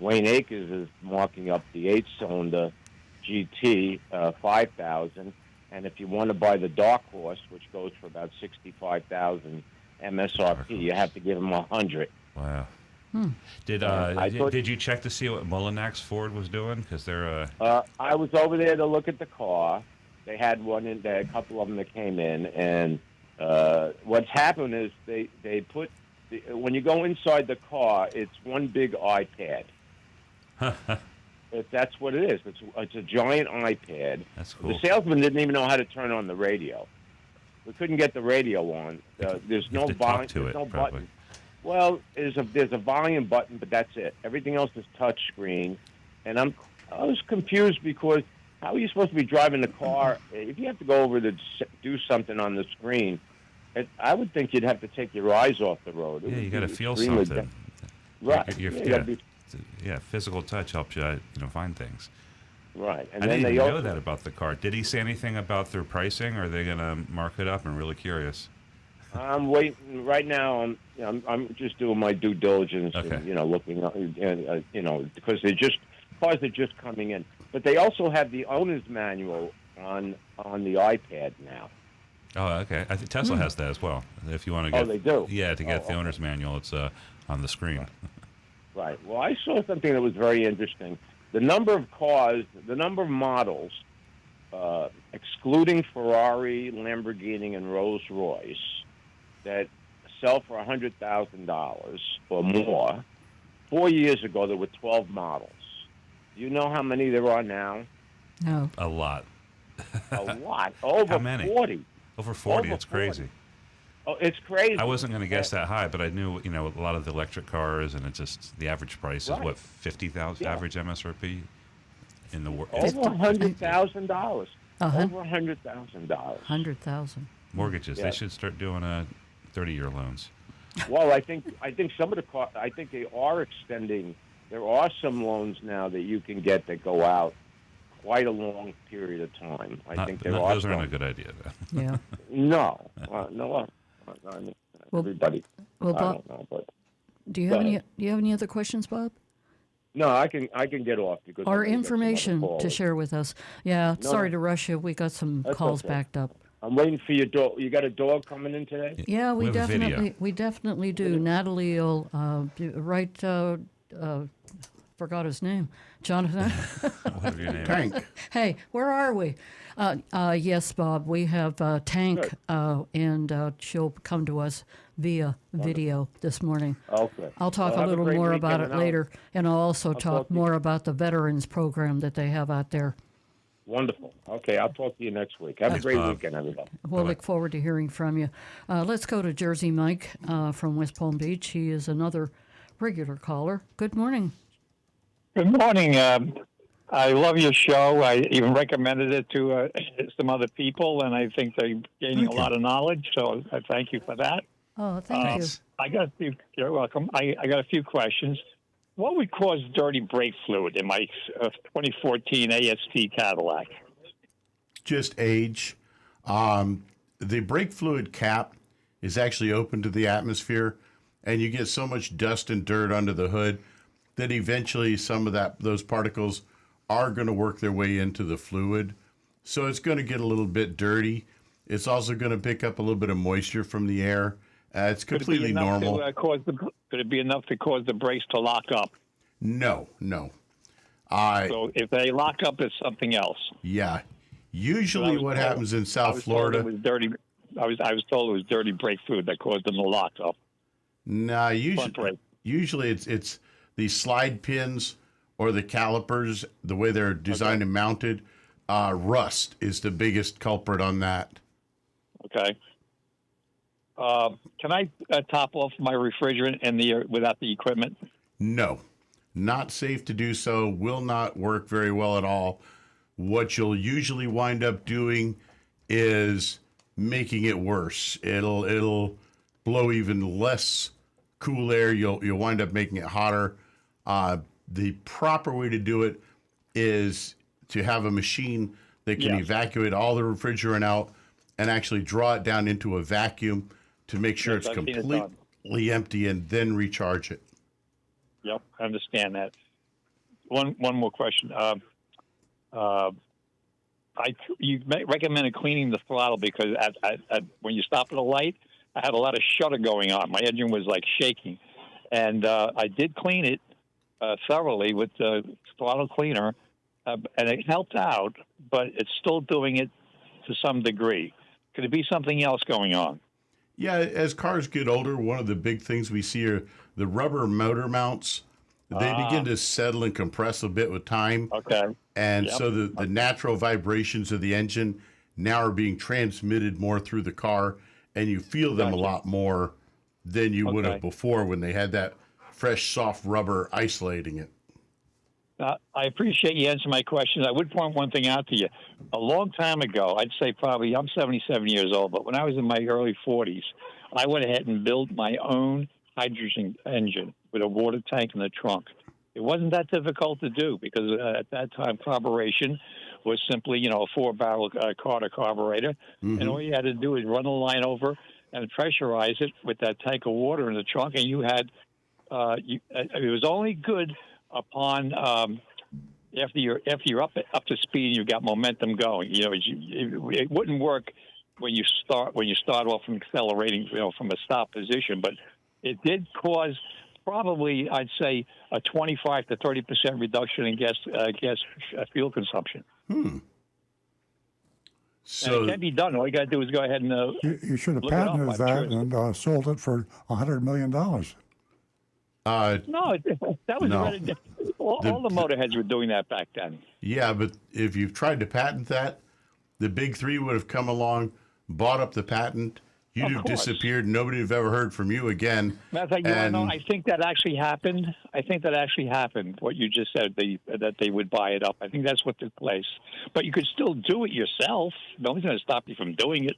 Wayne Akers is marking up the 8-cylinder GT $5,000, and if you want to buy the Dark Horse, which goes for about $65,000 MSRP, you have to give them $100.
Wow. Did you check to see what Mullinax Ford was doing? Because they're.
I was over there to look at the car. They had one in there, a couple of them that came in, and what's happened is they put when you go inside the car, it's one big iPad. That's what it is. It's a giant iPad.
That's cool.
The salesman didn't even know how to turn on the radio. We couldn't get the radio on. There's
You
no
have to
volume.
talk to
There's
it,
no
probably.
button. Well, there's a volume button, but that's it. Everything else is touch screen, and I was confused because how are you supposed to be driving the car if you have to go over to do something on the screen? I would think you'd have to take your eyes off the road.
Yeah, you got to feel
extremely
something.
Right.
You're-
Yeah,
yeah,
you gotta be-
yeah, physical touch helps you, find things.
right. And
I
then
didn't
they
even know
also,
that about the car. Did he say anything about their pricing? Or are they going to mark it up? I'm really curious.
I'm waiting right now. I'm just doing my due diligence,
Okay.
and, looking, because cars are just coming in. But they also have the owner's manual on the iPad now.
Oh, okay. I think Tesla has that as well. If you want to get,
Oh, they do?
Yeah, to get
Oh,
the owner's manual, it's on the screen.
Right. Well, I saw something that was very interesting. The number of cars, the number of models, excluding Ferrari, Lamborghini, and Rolls-Royce, that sell for $100,000 or more. 4 years ago, there were 12 models. Do you know how many there are now?
No.
A lot.
A lot. Over
How many?
40.
Over 40.
Over
It's crazy.
40. Oh, it's crazy.
I wasn't going to guess that high, but I knew, a lot of the electric cars, and it's just the average price is
Right.
what, 50,000
Yeah.
average MSRP in the world.
Over $100,000.
Uh-huh.
Over $100,000.
100,000.
Mortgages.
Yeah.
They should start doing 30-year loans.
Well, I think some of the I think they are extending. There are some loans now that you can get that go out quite a long period of time. I think there are
Those
some.
aren't a good idea, though.
Yeah.
No, no. I mean,
Well-
everybody.
Well,
I
Bob,
don't know, but
do you
Go
have
ahead.
any other questions, Bob?
no, I can get off because
Or
I'm gonna get some other
information to
callers.
share with us? Yeah,
No,
sorry
no.
to rush you. We got some
That's
calls
okay.
backed up.
I'm waiting for your dog. You got a dog coming in today?
Yeah,
We have a video.
we definitely do. Natalie will write. Forgot his name, Jonathan.
Whatever your name is.
Tank.
Hey, where are we? Yes, Bob, we have Tank, and she'll come to us via video this morning.
Okay.
I'll talk
Well,
a
have
little
great
more
weekend,
about it
and I'll-
later, and I'll also
talk
talk
to you.
more about the veterans program that they have out there.
Wonderful. Okay, I'll talk to you next week. Have a
Thanks,
great
Bob.
weekend, everybody.
We'll
Bye-bye.
look forward to hearing from you. Let's go to Jersey Mike from West Palm Beach. He is another regular caller. Good morning.
Good morning. I love your show. I even recommended it to some other people, and I think they're gaining a lot of knowledge. So I thank you for that.
Oh, thank you.
I got a few. You're welcome. I got a few questions. What would cause dirty brake fluid in my 2014 AST Cadillac?
Just age. The brake fluid cap is actually open to the atmosphere, and you get so much dust and dirt under the hood that eventually some of those particles are going to work their way into the fluid. So it's going to get a little bit dirty. It's also going to pick up a little bit of moisture from the air. It's completely normal.
Could it be enough to cause the brakes to lock up?
No.
So if they lock up, it's something else.
Yeah. Usually what happens in South Florida.
I was told it was dirty brake fluid that caused them to lock up.
Nah,
Front brake.
usually it's the slide pins or the calipers, the way they're designed and mounted. Rust is the biggest culprit on that.
Okay. Can I top off my refrigerant without the equipment?
No, not safe to do so. Will not work very well at all. What you'll usually wind up doing is making it worse. It'll blow even less cool air. You'll wind up making it hotter. The proper way to do it is to have a machine that can evacuate all the refrigerant out and actually draw it down into a vacuum to make sure it's
I've seen it
completely empty and then recharge it.
Yep, I understand that. One more question. You recommended cleaning the throttle because when you stop at a light, I had a lot of shudder going on. My engine was like shaking, and I did clean it thoroughly with the throttle cleaner, and it helped out. But it's still doing it to some degree. Could it be something else going on?
Yeah, as cars get older, one of the big things we see are the rubber motor mounts. They begin to settle and compress a bit with time.
Okay.
And
Yep.
so the natural vibrations of the engine now are being transmitted more through the car, and you feel them a lot more than you would have before when they had that fresh, soft rubber isolating it.
I appreciate you answering my questions. I would point one thing out to you. A long time ago, I'd say probably, I'm 77 years old, but when I was in my early 40s, I went ahead and built my own hydrogen engine with a water tank in the trunk. It wasn't that difficult to do because at that time, carburation was simply, a 4-barrel Carter carburetor.
Mm-hmm.
And all you had to do is run the line over and pressurize it with that tank of water in the trunk, and you had it was only good upon after you're up to speed and you've got momentum going. It wouldn't work when you start off from accelerating, from a stop position. But it did cause probably, I'd say, a 25 to 30% reduction in gas fuel consumption.
So
and it can be done. All you got to do is go ahead and
You should have
look it up.
patented
I'm
that
sure
and sold it for $100 million.
No, that was
No.
all the motorheads were doing that back then.
yeah, but if you've tried to patent that, the big three would have come along, bought up the patent. You'd have
course.
disappeared. And nobody would have ever heard from you again.
Matter of fact, I think that actually happened. What you just said, that they would buy it up. I think that's what took place. But you could still do it yourself. Nobody's going to stop you from doing it.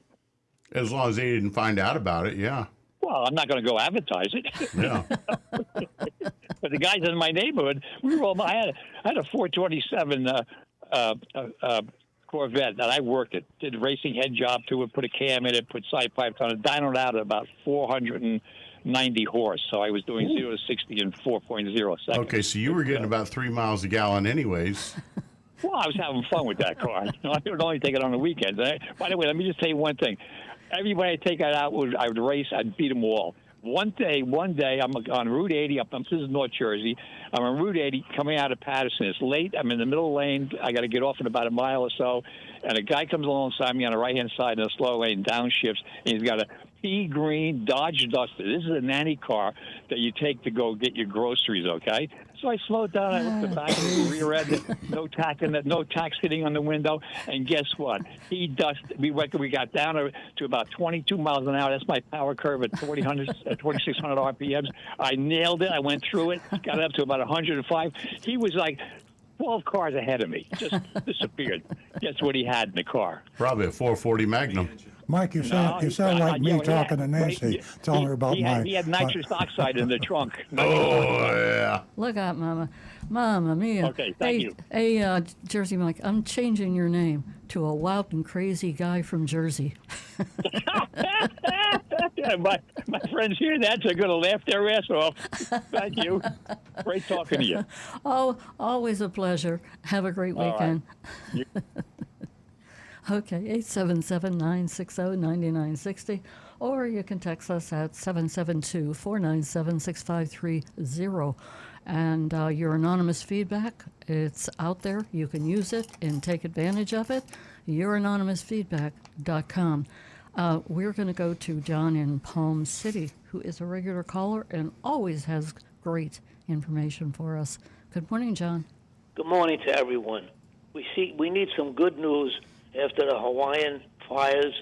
As long as they didn't find out about it, yeah.
Well, I'm not going to go advertise it.
Yeah.
But the guys in my neighborhood, we were all. I had a 427 Corvette that I worked it. Did a racing head job to it, put a cam in it, put side pipes on it, dynoed out at about 490 horse. So I was doing 0 to 60 in 4.0 seconds.
Okay, so you were getting about 3 miles a gallon anyways.
Well, I was having fun with that car. I would only take it on the weekends. By the way, let me just tell you one thing. Everybody I take it out, I would race. I'd beat them all. One day, I'm on Route 80 this is North Jersey. I'm on Route 80 coming out of Patterson. It's late. I'm in the middle lane. I got to get off in about a mile or so. And a guy comes alongside me on the right-hand side in a slow lane, downshifts, and he's got a pea green Dodge Duster. This is a nanny car that you take to go get your groceries, okay? So I slowed down. I looked at the back of the rear end, no tack sitting on the window. And guess what? He dusted. We got down to about 22 miles an hour. That's my power curve at 2,600 RPMs. I nailed it. I went through it, got up to about 105. He was like 12 cars ahead of me. Just disappeared. Guess what he had in the car?
Probably a 440 Magnum.
Mike, you sound like me talking to Nancy, telling her about
he had nitrous oxide in the trunk.
Yeah.
Look out, Mama. Mamma mia.
Okay, thank you.
Hey, Jersey Mike, I'm changing your name to a wild and crazy guy from Jersey.
my friends hear that, they're going to laugh their ass off. Thank you. Great talking to you.
Oh, always a pleasure. Have a great weekend. Okay, 877-960-9960, or you can text us at 772-497-6530. And your anonymous feedback, it's out there. You can use it and take advantage of it. YourAnonymousFeedback.com. We're going to go to John in Palm City, who is a regular caller and always has great information for us. Good morning, John.
Good morning to everyone. We need some good news after the Hawaiian fires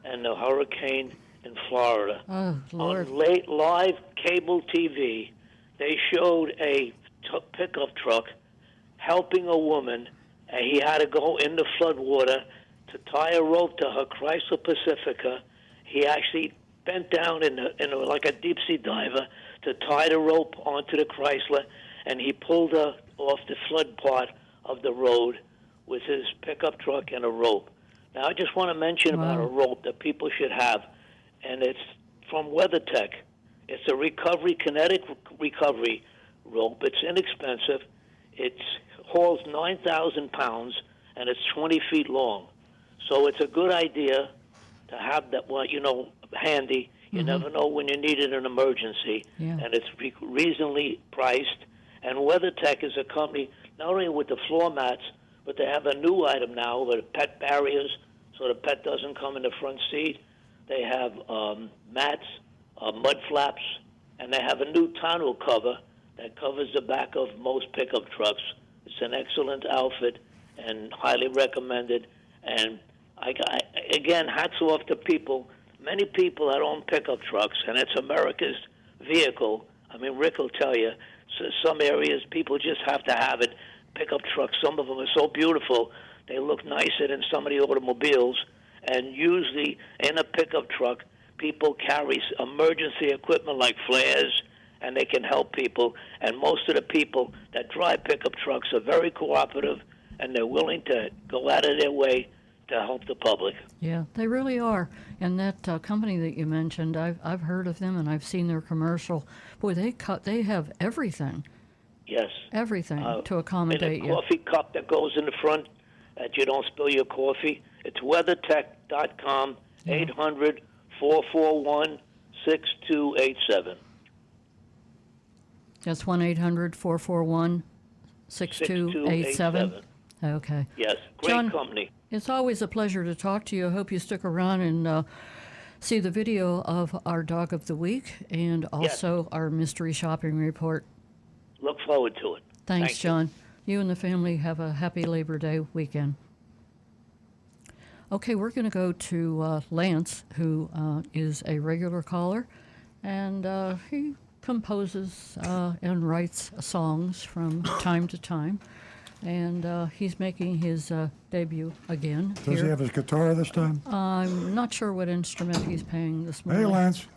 and the hurricane in Florida.
Oh, Lord.
On late live cable TV, they showed a pickup truck helping a woman, and he had to go in the flood water to tie a rope to her Chrysler Pacifica. He actually bent down like a deep sea diver to tie the rope onto the Chrysler, and he pulled her off the flood part of the road with his pickup truck and a rope. Now, I just want to mention about a rope that people should have, and it's from WeatherTech. It's a kinetic recovery rope. It's inexpensive. It hauls 9,000 pounds, and it's 20 feet long. So it's a good idea to have that, handy. You never know when you need it in an emergency.
Yeah.
And it's reasonably priced. And WeatherTech is a company, not only with the floor mats, but they have a new item now with pet barriers, so the pet doesn't come in the front seat. They have mats, mud flaps, and they have a new tonneau cover that covers the back of most pickup trucks. It's an excellent outfit and highly recommended. And again, hats off to people. Many people that own pickup trucks, and it's America's vehicle. I mean, Rick will tell you, so some areas people just have to have it. Pickup trucks, some of them are so beautiful, they look nicer than some of the automobiles. And usually in a pickup truck, people carry emergency equipment like flares, and they can help people. And most of the people that drive pickup trucks are very cooperative, and they're willing to go out of their way to help the public.
Yeah, they really are. And that company that you mentioned, I've heard of them and I've seen their commercial. Boy, they have everything.
Yes.
Everything to accommodate
you. A coffee cup that goes in the front that you don't spill your coffee. It's WeatherTech.com, 800-441-6287.
That's 1-800-441-6287. Okay.
Yes, great
John,
company.
It's always a pleasure to talk to you. I hope you stick around and see the video of our Dog of the Week and also our mystery shopping report.
Look forward to it.
Thanks, John. You and the family have a happy Labor Day weekend. Okay, we're going to go to Lance, who is a regular caller, and he composes and writes songs from time to time. And he's making his debut again.
Does he have his guitar this time?
I'm not sure what instrument he's playing this morning.
Hey, Lance.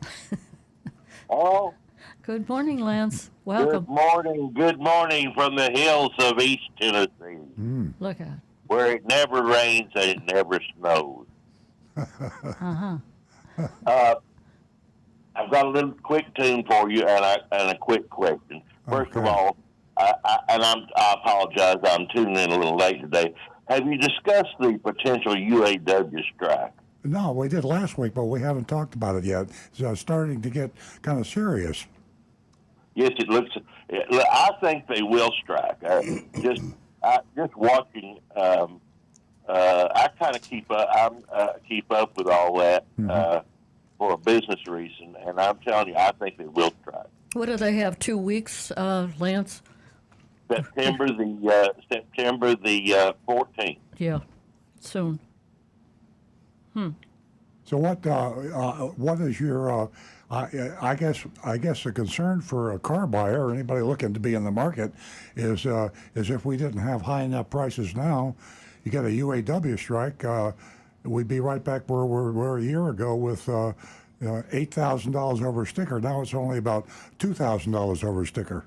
Oh.
Good morning, Lance. Welcome.
Good morning from the hills of East Tennessee.
Look at
where it never rains and it never snows. I've got a little quick tune for you and a quick question. First of all, I apologize, I'm tuning in a little late today. Have you discussed the potential UAW strike?
No, we did last week, but we haven't talked about it yet. It's starting to get kind of serious.
Yes, it looks. I think they will strike. Just watching. I kind of keep up. Keep up with all that for a business reason, and I'm telling you, I think they will strike.
What do they have? 2 weeks, Lance?
September the 14th.
Yeah, soon.
So what is your? I guess the concern for a car buyer or anybody looking to be in the market is if we didn't have high enough prices now, you get a UAW strike, we'd be right back where we were a year ago with $8,000 over a sticker. Now it's only about $2,000 over a sticker.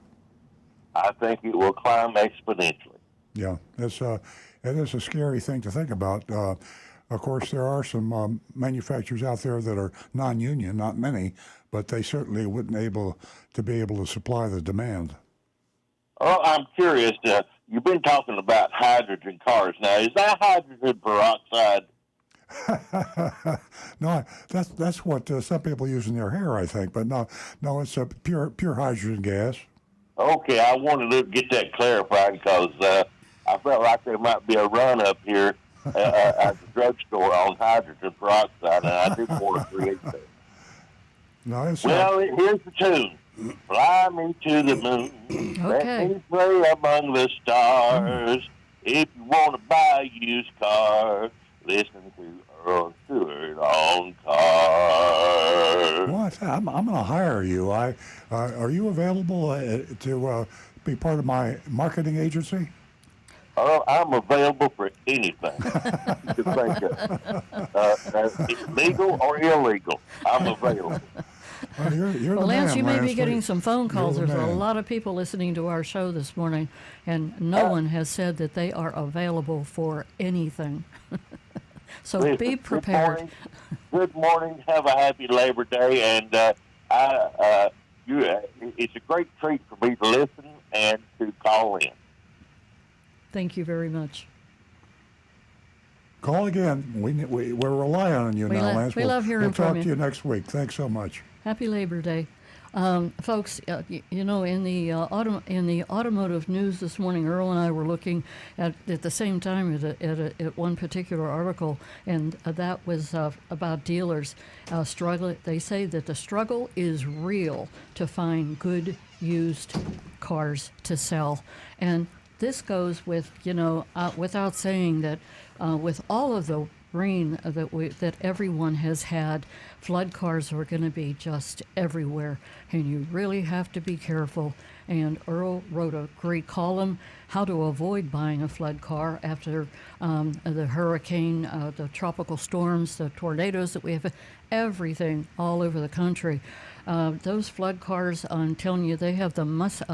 I think it will climb exponentially.
Yeah, it is a scary thing to think about. Of course, there are some manufacturers out there that are non-union, not many, but they certainly wouldn't be able to supply the demand.
Oh, I'm curious. You've been talking about hydrogen cars. Now, is that hydrogen peroxide?
No, that's what some people use in their hair, I think. But no, it's a pure hydrogen gas.
Okay, I wanted to get that clarified because I felt like there might be a run up here at the drugstore on hydrogen peroxide, and I didn't want to create that.
No, it's
here's the tune. Fly me to the moon. Let me play among the stars. If you want to buy a used car, listen to Earl Stewart on cars.
What? I'm going to hire you. Are you available to be part of my marketing agency?
Oh, I'm available for anything you can think of. Legal or illegal, I'm available.
Well, you're
well,
the
Lance,
man,
you may be
Lance.
getting some phone calls.
You're the
There's a
man.
lot of people listening to our show this morning, and no one has said that they are available for anything. So
Listen,
be prepared.
Good morning. Have a happy Labor Day, and it's a great treat for me to listen and to call in.
Thank you very much.
Call again. We're relying on you now, Lance.
We love hearing
we'll
from
talk
you.
to you next week. Thanks so much.
Happy Labor Day. Folks, you know, in the automotive news this morning, Earl and I were looking at the same time at one particular article, and that was about dealers struggle. They say that the struggle is real to find good used cars to sell, and this goes with, you know, without saying that with all of the rain that everyone has had, flood cars are going to be just everywhere, and you really have to be careful. And Earl wrote a great column, How to Avoid Buying a Flood Car After the hurricane, the tropical storms, the tornadoes that we have, everything all over the country. Those flood cars, I'm telling you, they have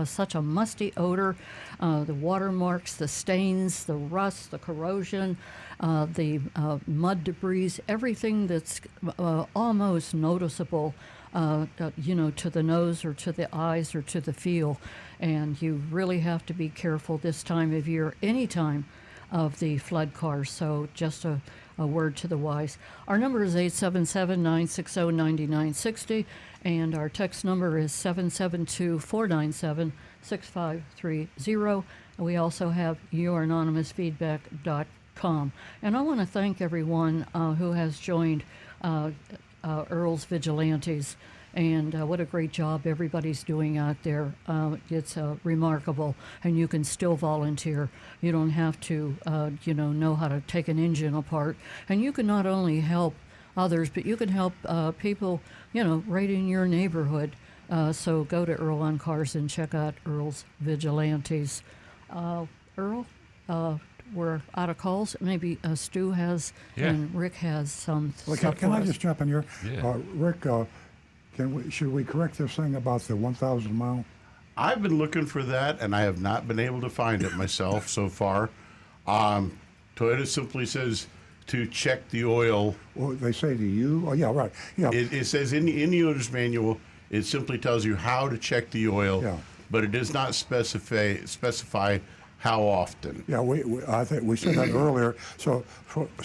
such a musty odor, the watermarks, the stains, the rust, the corrosion, the mud debris, everything that's almost noticeable, you know, to the nose or to the eyes or to the feel. And you really have to be careful this time of year, any time of the flood cars. So just a word to the wise. Our number is 877-960-9960, and our text number is 772-497-6530. And we also have youranonymousfeedback.com. And I want to thank everyone who has joined Earl's Vigilantes. And what a great job everybody's doing out there. It's remarkable. And you can still volunteer. You don't have to, you know how to take an engine apart. And you can not only help others, but you can help people, you know, right in your neighborhood. So go to Earl on Cars and check out Earl's Vigilantes. Earl, we're out of calls. Maybe Stu has, and Rick has some stuff
Can
for
I
us.
just jump in here?
Yeah.
Rick, should we correct this thing about the 1,000 mile?
I've been looking for that, and I have not been able to find it myself so far. Toyota simply says to check the oil.
Well, they say to you. Oh, yeah, right. Yeah.
It says in the owner's manual, it simply tells you how to check the oil, but it does not specify how often.
Yeah, I think we said that earlier. So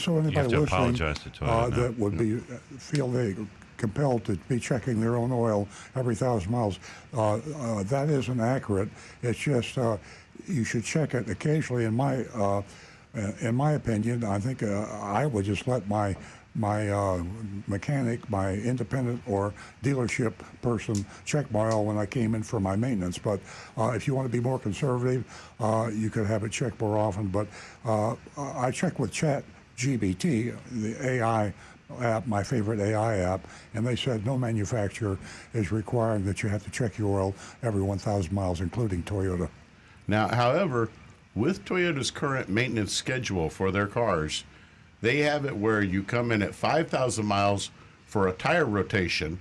anybody
have to
listening
apologize to Toyota now.
that would feel they compelled to be checking their own oil every 1,000 miles, that isn't accurate. It's just you should check it occasionally. In my opinion, I think I would just let my mechanic, my independent or dealership person check my oil when I came in for my maintenance. But if you want to be more conservative, you could have it checked more often. But I check with ChatGPT, the AI app, my favorite AI app, and they said no manufacturer is requiring that you have to check your oil every 1,000 miles, including Toyota.
Now, however, with Toyota's current maintenance schedule for their cars, they have it where you come in at 5,000 miles for a tire rotation,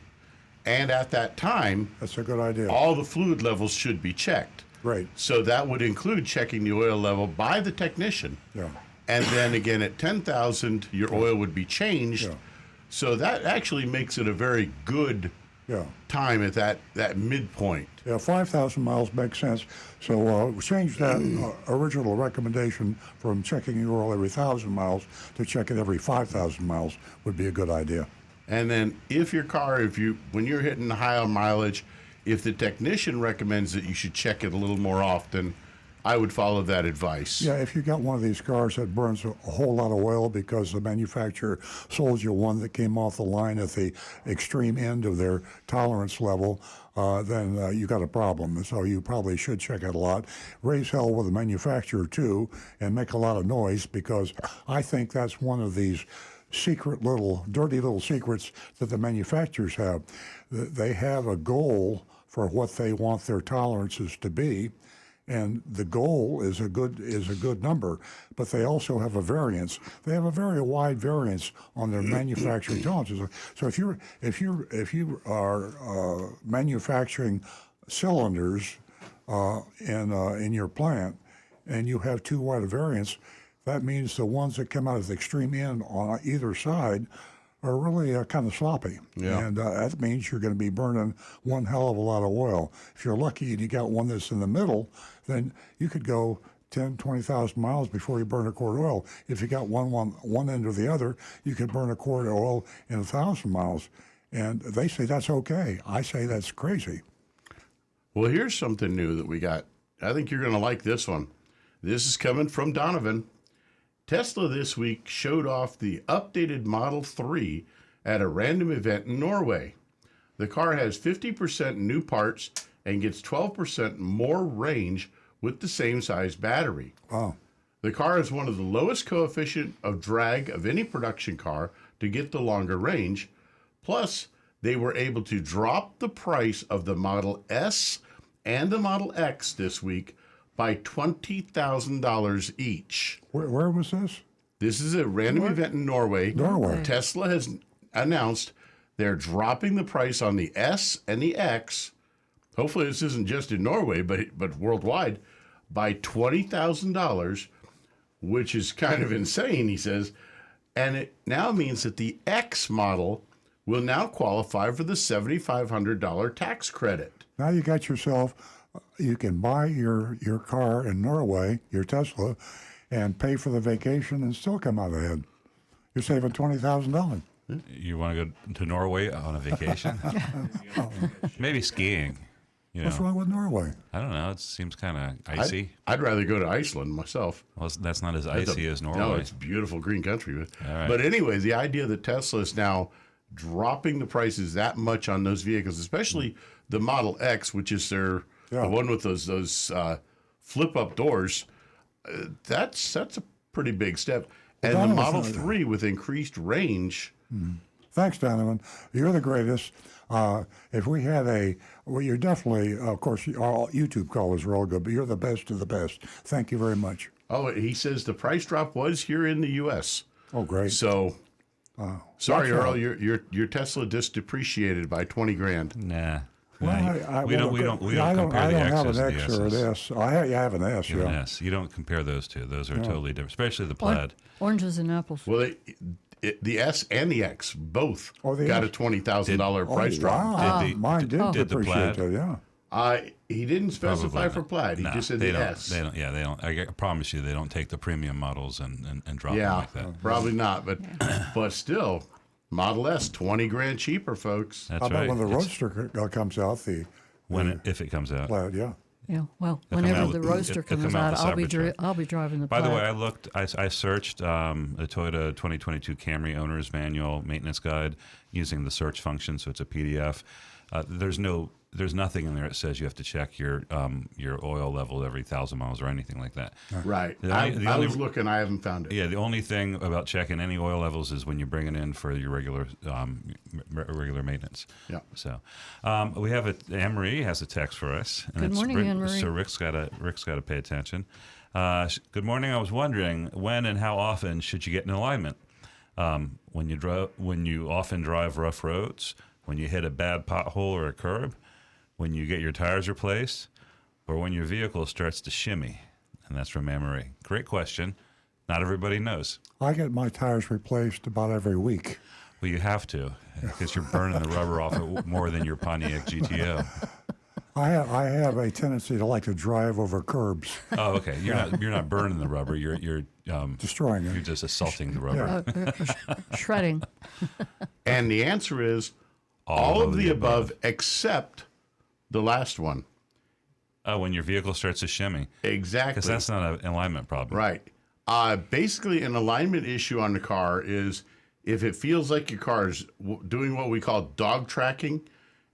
and at that time,
that's a good idea.
All the fluid levels should be checked.
Right.
So that would include checking the oil level by the technician.
Yeah.
And then again at 10,000, your oil would be changed.
Yeah.
So that actually makes it a very good time at that midpoint.
Yeah, 5,000 miles makes sense. So change that original recommendation from checking your oil every 1,000 miles to check it every 5,000 miles would be a good idea.
And then if your car, when you're hitting high on mileage, if the technician recommends that you should check it a little more often, I would follow that advice.
Yeah, if you got one of these cars that burns a whole lot of oil because the manufacturer sold you one that came off the line at the extreme end of their tolerance level, then you got a problem. So you probably should check it a lot. Raise hell with the manufacturer too, and make a lot of noise, because I think that's one of these dirty little secrets that the manufacturers have. They have a goal for what they want their tolerances to be. And the goal is a good number, but they also have a variance. They have a very wide variance on their manufacturing tolerances. So if you are manufacturing cylinders in your plant, and you have too wide a variance, that means the ones that come out of the extreme end on either side are really kind of sloppy.
Yeah.
And that means you're going to be burning one hell of a lot of oil. If you're lucky and you got one that's in the middle, then you could go 10, 20,000 miles before you burn a quart of oil. If you got one end or the other, you could burn a quart of oil in 1,000 miles. And they say that's okay. I say that's crazy.
Well, here's something new that we got. I think you're going to like this one. This is coming from Donovan. Tesla this week showed off the updated Model 3 at a random event in Norway. The car has 50% new parts and gets 12% more range with the same size battery.
Wow.
The car has one of the lowest coefficient of drag of any production car to get the longer range. Plus, they were able to drop the price of the Model S and the Model X this week by $20,000 each.
Where was this?
This is a random event in Norway.
Norway.
Tesla has announced they're dropping the price on the S and the X. Hopefully this isn't just in Norway, but worldwide, by $20,000, which is kind of insane, he says. And it now means that the X model will now qualify for the $7,500 tax credit.
Now you got yourself, you can buy your car in Norway, your Tesla, and pay for the vacation and still come out ahead. You're saving $20,000.
You want to go to Norway on a vacation? Maybe skiing. You know.
What's wrong with Norway?
I don't know. It seems kind of icy.
I'd rather go to Iceland myself.
Well, that's not as icy as Norway.
No, it's beautiful green country.
Right.
But anyway, the idea that Tesla is now dropping the prices that much on those vehicles, especially the Model X, which is the one with those flip-up doors, that's a pretty big step. And the Model 3 with increased range.
Thanks, Donovan. You're the greatest. If we had well, you're definitely, of course, our YouTube call is real good, but you're the best of the best. Thank you very much.
Oh, he says the price drop was here in the U.S.
Oh, great.
So, sorry, Earl, your Tesla just depreciated by $20,000.
Nah.
Well,
we don't compare the X's and the
have an X or an S. I have an S.
You have an S. You don't compare those two. Those are totally different, especially the Plaid.
Oranges and apples.
Well, the S and the X both got a $20,000 price drop.
Wow. Mine did depreciate, yeah.
He didn't specify for Plaid. He just said the S.
They don't. I promise you, they don't take the premium models and drop them like that.
Probably not. But still, Model S, $20,000 cheaper, folks.
That's
How about
right.
when the Roadster comes out?
If it comes out.
Plaid, yeah.
Yeah, well, whenever the Roadster comes out, I'll be driving the Plaid.
By the way, I looked. I searched the Toyota 2022 Camry owner's manual maintenance guide using the search function, so it's a PDF. There's nothing in there that says you have to check your oil level every 1,000 miles or anything like that.
Right. I was looking. I haven't found it.
Yeah. The only thing about checking any oil levels is when you bring it in for your regular maintenance.
Yeah.
So we have Anne Marie has a text for us. And
Good morning, Anne Marie.
So Rick's got to pay attention. Good morning. I was wondering when and how often should you get in alignment? When you often drive rough roads, when you hit a bad pothole or a curb, when you get your tires replaced, or when your vehicle starts to shimmy? And that's from Anne Marie. Great question. Not everybody knows.
I get my tires replaced about every week.
Well, you have to, because you're burning the rubber off it more than your Pontiac GTO.
I have a tendency to like to drive over curbs.
Oh, okay. You're not burning the rubber. You're
destroying it.
You're just assaulting the rubber.
Shredding.
And the answer is all of the above except the last one.
Oh, when your vehicle starts to shimmy.
Exactly.
Because that's not an alignment problem.
Right. Basically, an alignment issue on the car is if it feels like your car is doing what we call dog tracking.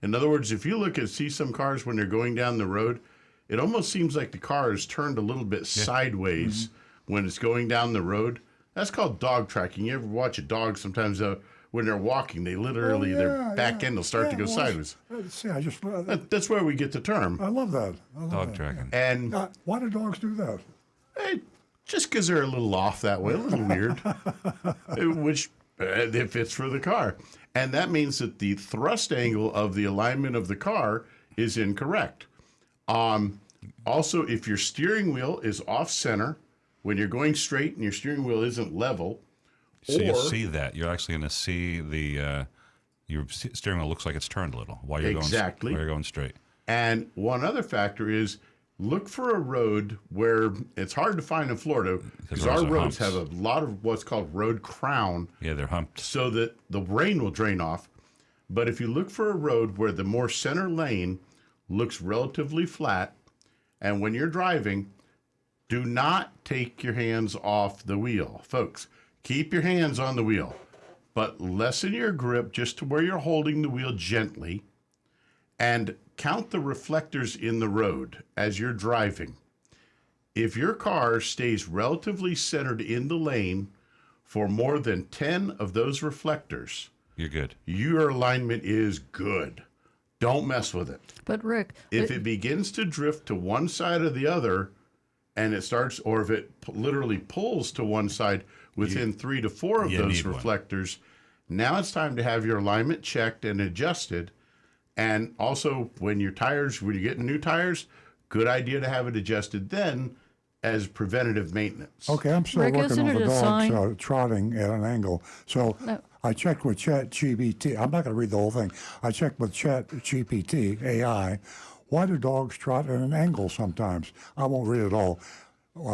In other words, if you see some cars when they're going down the road, it almost seems like the car is turned a little bit sideways when it's going down the road. That's called dog tracking. You ever watch a dog sometimes when they're walking, they literally, their back end will start to go sideways.
See,
that's where we get the term.
I love that.
Dog tracking.
And
why do dogs do that?
Just because they're a little off that way, a little weird, which it fits for the car. And that means that the thrust angle of the alignment of the car is incorrect. Also, if your steering wheel is off center, when you're going straight and your steering wheel isn't level,
so you'll see that. You're actually going to see your steering wheel looks like it's turned a little while you're going straight.
And one other factor is look for a road where it's hard to find in Florida because our roads have a lot of what's called road crown.
Yeah, they're humped.
So that the rain will drain off. But if you look for a road where the more center lane looks relatively flat, and when you're driving, do not take your hands off the wheel. Folks, keep your hands on the wheel, but lessen your grip just to where you're holding the wheel gently, and count the reflectors in the road as you're driving. If your car stays relatively centered in the lane for more than 10 of those reflectors,
you're good.
Your alignment is good. Don't mess with it.
But Rick,
If it begins to drift to one side or the other, and it starts, or if it literally pulls to one side within 3 to 4 of those reflectors, now it's time to have your alignment checked and adjusted. And also, when you're getting new tires, good idea to have it adjusted then as preventative maintenance.
Okay, I'm still
Rick,
working
isn't
on
it
the
a
dogs
sign?
trotting at an angle. So I checked with ChatGPT. I'm not going to read the whole thing. I checked with ChatGPT, AI. Why do dogs trot at an angle sometimes? I won't read it all.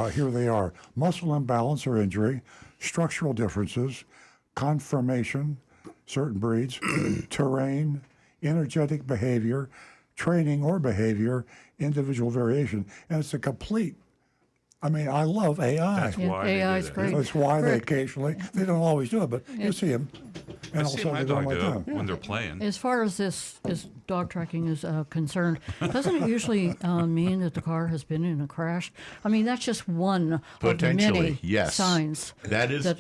Here they are. Muscle imbalance or injury, structural differences, conformation, certain breeds, terrain, energetic behavior, training or behavior, individual variation. And it's a complete, I mean, I love AI.
That's why they
AI
do
is
that.
great.
That's why they
Rick,
occasionally, they don't always do it, but you see them.
I
And
see
also
my
they don't
dog
like
do
them.
it when they're playing.
as far as this dog tracking is concerned, doesn't it usually mean that the car has been in a crash? I mean, that's just one of the
Potentially,
many
yes.
signs
That is
that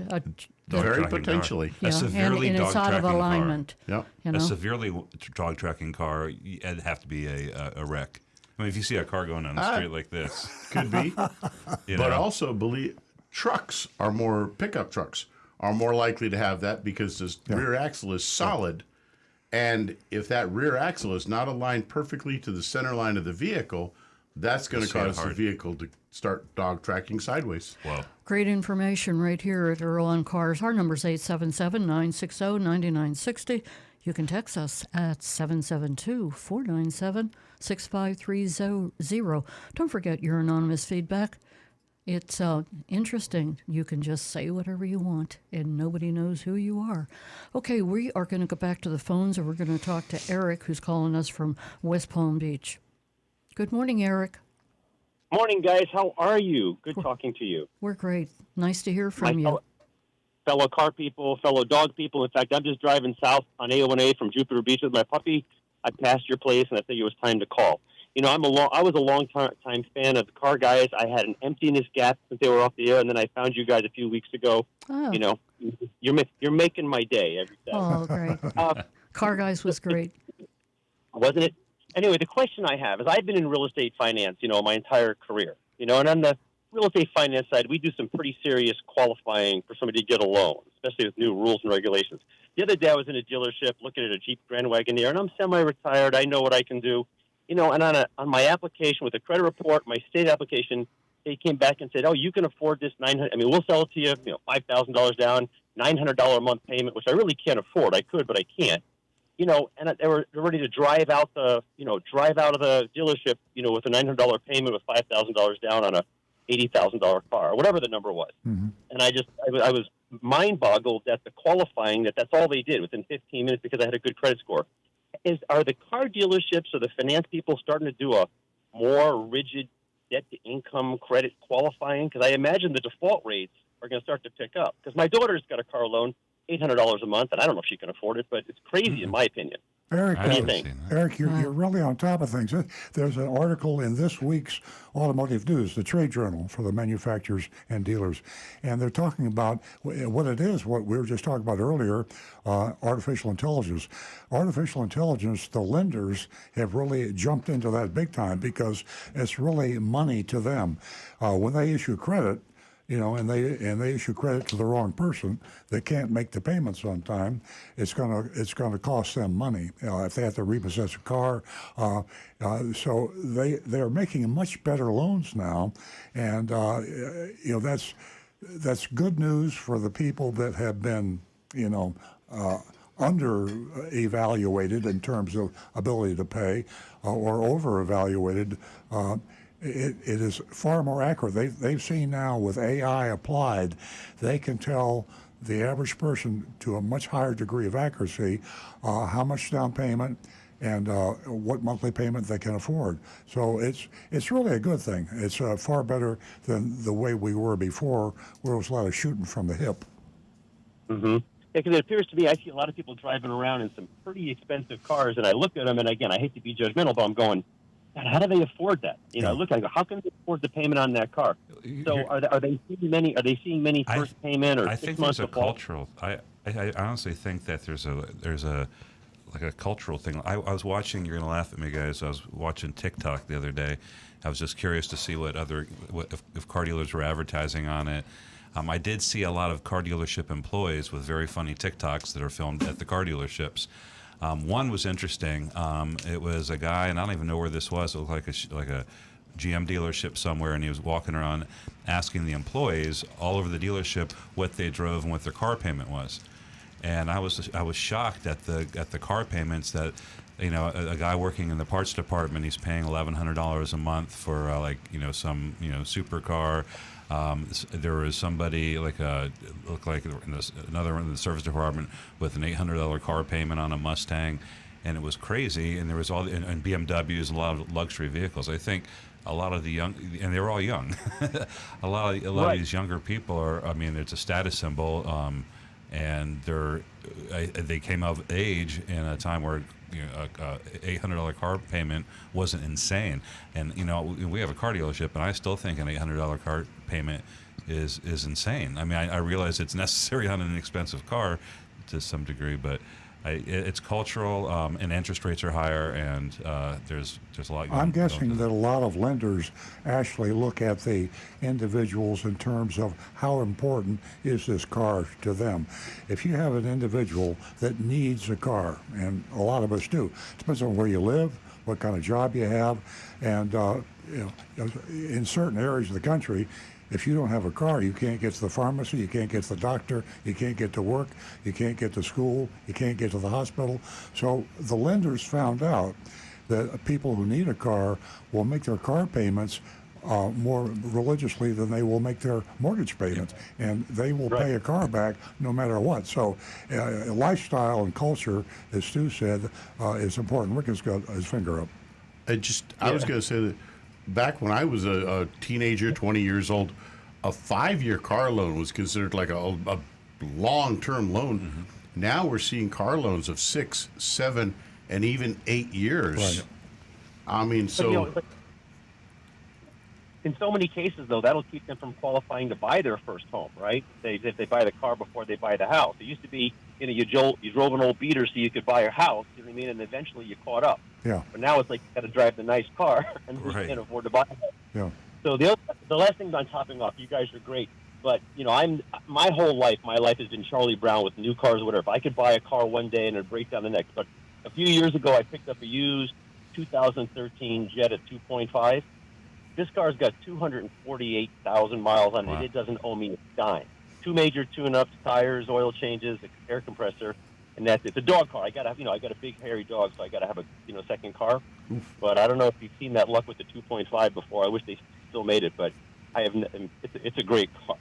very
tracking
potentially.
car. A severely
and it's
dog
out of
tracking car.
alignment.
Yep.
You know?
A severely dog tracking car, it'd have to be a wreck. I mean, if you see a car going down the street like this,
Could be.
you
But
know.
also pickup trucks are more likely to have that because the rear axle is solid. And if that rear axle is not aligned perfectly to the center line of the vehicle, that's going to
see it
cause the
hard.
vehicle to start dog tracking sideways.
Well,
Great information right here at Earl on Cars. Our number is 877-960-9960. You can text us at 772-497-6530. Don't forget your anonymous feedback. It's interesting. You can just say whatever you want, and nobody knows who you are. Okay, we are going to go back to the phones, and we're going to talk to Eric, who's calling us from West Palm Beach. Good morning, Eric.
Morning, guys. How are you? Good talking to you.
We're great. Nice to hear from you.
Fellow car people, fellow dog people. In fact, I'm just driving south on A01A from Jupiter Beach with my puppy. I passed your place, and I think it was time to call. You know, I was a long-time fan of the car guys. I had an emptiness gap since they were off the air, and then I found you guys a few weeks ago.
Oh.
You know, you're making my day every day.
Oh, great. Car Guys was great.
Wasn't it? Anyway, the question I have is I've been in real estate finance, you know, my entire career. You know, and on the real estate finance side, we do some pretty serious qualifying for somebody to get a loan, especially with new rules and regulations. The other day I was in a dealership looking at a Jeep Grand Wagoneer, and I'm semi-retired. I know what I can do. You know, and on my application with a credit report, my state application, they came back and said, "Oh, you can afford this $900. I mean, we'll sell it to you, you know, $5,000 down, $900 a month payment, which I really can't afford. I could, but I can't." You know, and they were ready to drive out of the dealership, you know, with a $900 payment with $5,000 down on a $80,000 car, or whatever the number was.
Mm-hmm.
And I was mind boggled at the qualifying that's all they did within 15 minutes because I had a good credit score. Are the car dealerships or the finance people starting to do a more rigid debt-to-income credit qualifying? Because I imagine the default rates are going to start to pick up. Because my daughter's got a car loan, $800 a month, and I don't know if she can afford it, but it's crazy in my opinion.
Eric,
What do you think?
Eric, you're really on top of things. There's an article in this week's Automotive News, the trade journal for the manufacturers and dealers, and they're talking about what it is, what we were just talking about earlier, artificial intelligence. Artificial intelligence, the lenders have really jumped into that big time because it's really money to them. When they issue credit, you know, and they issue credit to the wrong person, they can't make the payments on time. It's gonna cost them money if they have to repossess a car. So they're making much better loans now, and you know that's good news for the people that have been, you know, under evaluated in terms of ability to pay, or over evaluated. It is far more accurate. They've seen now with AI applied, they can tell the average person to a much higher degree of accuracy how much down payment and what monthly payment they can afford. So it's really a good thing. It's far better than the way we were before, where it was a lot of shooting from the hip.
Mm-hmm. Yeah, because it appears to me I see a lot of people driving around in some pretty expensive cars, and I look at them, and again, I hate to be judgmental, but I'm going, God, how do they afford that? You know, I look, I go, how can they afford the payment on that car? So are they seeing many? Are they seeing many first payment or
I
6
think
months
there's a
default?
cultural. I honestly think that there's a like a cultural thing. I was watching. You're gonna laugh at me, guys. I was watching TikTok the other day. I was just curious to see what if car dealers were advertising on it. I did see a lot of car dealership employees with very funny TikToks that are filmed at the car dealerships. One was interesting. It was a guy, and I don't even know where this was. It looked like a GM dealership somewhere, and he was walking around asking the employees all over the dealership what they drove and what their car payment was. And I was shocked at the car payments that, you know, a guy working in the parts department, he's paying $1,100 a month for some supercar. There was somebody looked like another in the service department with an $800 car payment on a Mustang, and it was crazy. And there was and BMWs and a lot of luxury vehicles. I think a lot of the young, and they were all young. a lot of these younger people are. I mean, it's a status symbol. And they came of age in a time where a $800 car payment wasn't insane. And we have a car dealership, and I still think an $800 car payment is insane. I mean, I realize it's necessary on an expensive car to some degree, but it's cultural, and interest rates are higher, and there's a lot.
I'm guessing that a lot of lenders actually look at the individuals in terms of how important is this car to them. If you have an individual that needs a car, and a lot of us do, it depends on where you live, what kind of job you have, and in certain areas of the country, if you don't have a car, you can't get to the pharmacy, you can't get to the doctor, you can't get to work, you can't get to school, you can't get to the hospital. So the lenders found out that people who need a car will make their car payments more religiously than they will make their mortgage payments, and they will pay a car back no matter what. So lifestyle and culture, as Stu said, is important. Rick has got his finger up.
I was going to say that back when I was a teenager, 20 years old, a 5-year car loan was considered like a long-term loan. Mm-hmm. Now we're seeing car loans of 6, 7, and even 8 years.
Right.
I mean, so...
in so many cases, though, that'll keep them from qualifying to buy their first home, right? If they buy the car before they buy the house. It used to be, you drove an old beater so you could buy a house, you know what I mean? And eventually you caught up.
Yeah.
But now it's like you got to drive the nice car and you can't afford to buy a house.
Yeah.
So the last thing on topping off, you guys are great, but my whole life, has been Charlie Brown with new cars, or whatever. If I could buy a car one day and it'd break down the next. But a few years ago, I picked up a used 2013 Jetta 2.5. This car's got 248,000 miles on it.
Wow.
It doesn't owe me a dime. 2 major tune-ups, tires, oil changes, air compressor, and that's it. It's a dog car. I got a big hairy dog, so I got to have a second car. Oof. But I don't know if you've seen that luck with the 2.5 before. I wish they still made it, but I have. It's a great car.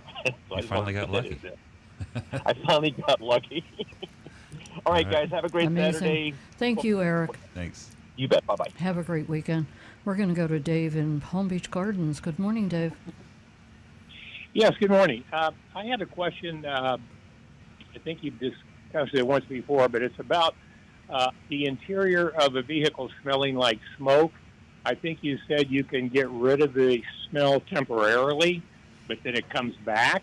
So
you finally got lucky.
I finally got lucky. All right, guys, have a great Saturday.
Thank you, Eric.
Thanks.
You bet. Bye-bye.
Have a great weekend. We're going to go to Dave in Palm Beach Gardens. Good morning, Dave.
Yes, good morning. I had a question. I think you've discussed it once before, but it's about the interior of a vehicle smelling like smoke. I think you said you can get rid of the smell temporarily, but then it comes back.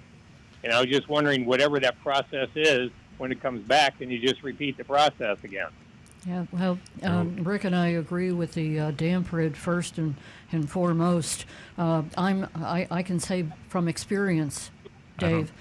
And I was just wondering, whatever that process is, when it comes back, can you just repeat the process again?
Yeah, well, Rick and I agree with the damp rid first and foremost. I can say from experience, Dave,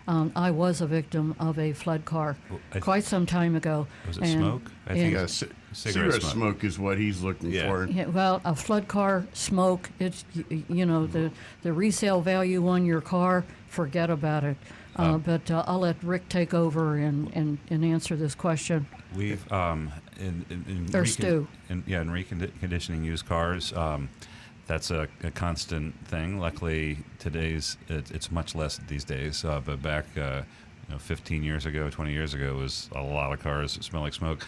I was a victim of a flood car quite some time ago.
Was it smoke? I think
cigarette smoke is what he's looking for.
Yeah, well, a flood car, smoke, it's, the resale value on your car, forget about it. But I'll let Rick take over and answer this question.
We've in reconditioning used cars. That's a constant thing. Luckily, it's much less these days. But back 15 years ago, 20 years ago, was a lot of cars that smell like smoke.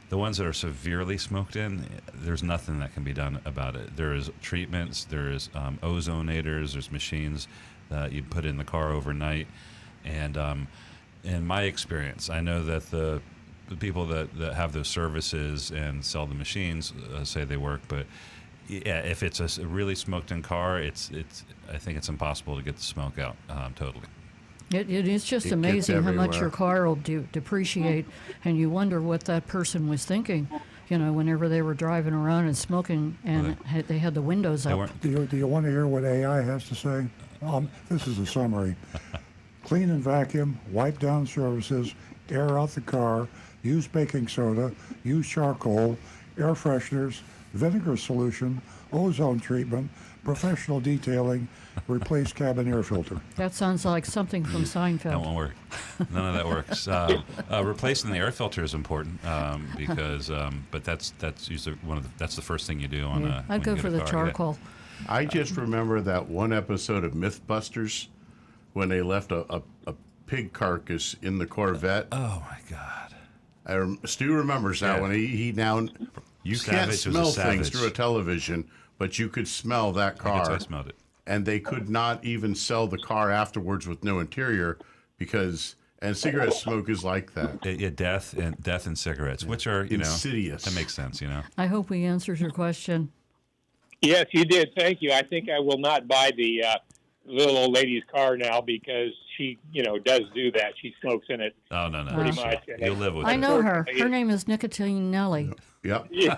The ones that are severely smoked in, there's nothing that can be done about it. There is treatments, there is ozonators, there's machines that you put in the car overnight. And in my experience, I know that the people that have those services and sell the machines say they work, but yeah, if it's a really smoked-in car, I think it's impossible to get the smoke out totally.
It is just
It gets
amazing how much
everywhere.
your car will depreciate, and you wonder what that person was thinking, whenever they were driving around and smoking and they had the windows up.
Do you want to hear what AI has to say? This is a summary. Clean and vacuum, wipe down surfaces, air out the car, use baking soda, use charcoal, air fresheners, vinegar solution, ozone treatment, professional detailing, replace cabin air filter.
That sounds like something from Seinfeld.
That won't work. None of that works. Replacing the air filter is important because, but that's usually that's the first thing you do on a.
I'd go for the charcoal.
I just remember that one episode of Mythbusters when they left a pig carcass in the Corvette.
Oh my God!
Stu remembers that one. He now you can't smell things through a television, but you could smell that car.
I smelled it.
And they could not even sell the car afterwards with no interior and cigarette smoke is like that.
Yeah, death and cigarettes, which are
insidious.
That makes sense,
I hope we answered your question.
Yes, you did. Thank you. I think I will not buy the little old lady's car now because she, does do that. She smokes in it.
Oh no,
pretty much.
You'll live with it.
I know her. Her name is Nicotine Nelly.
Yep.
Yeah.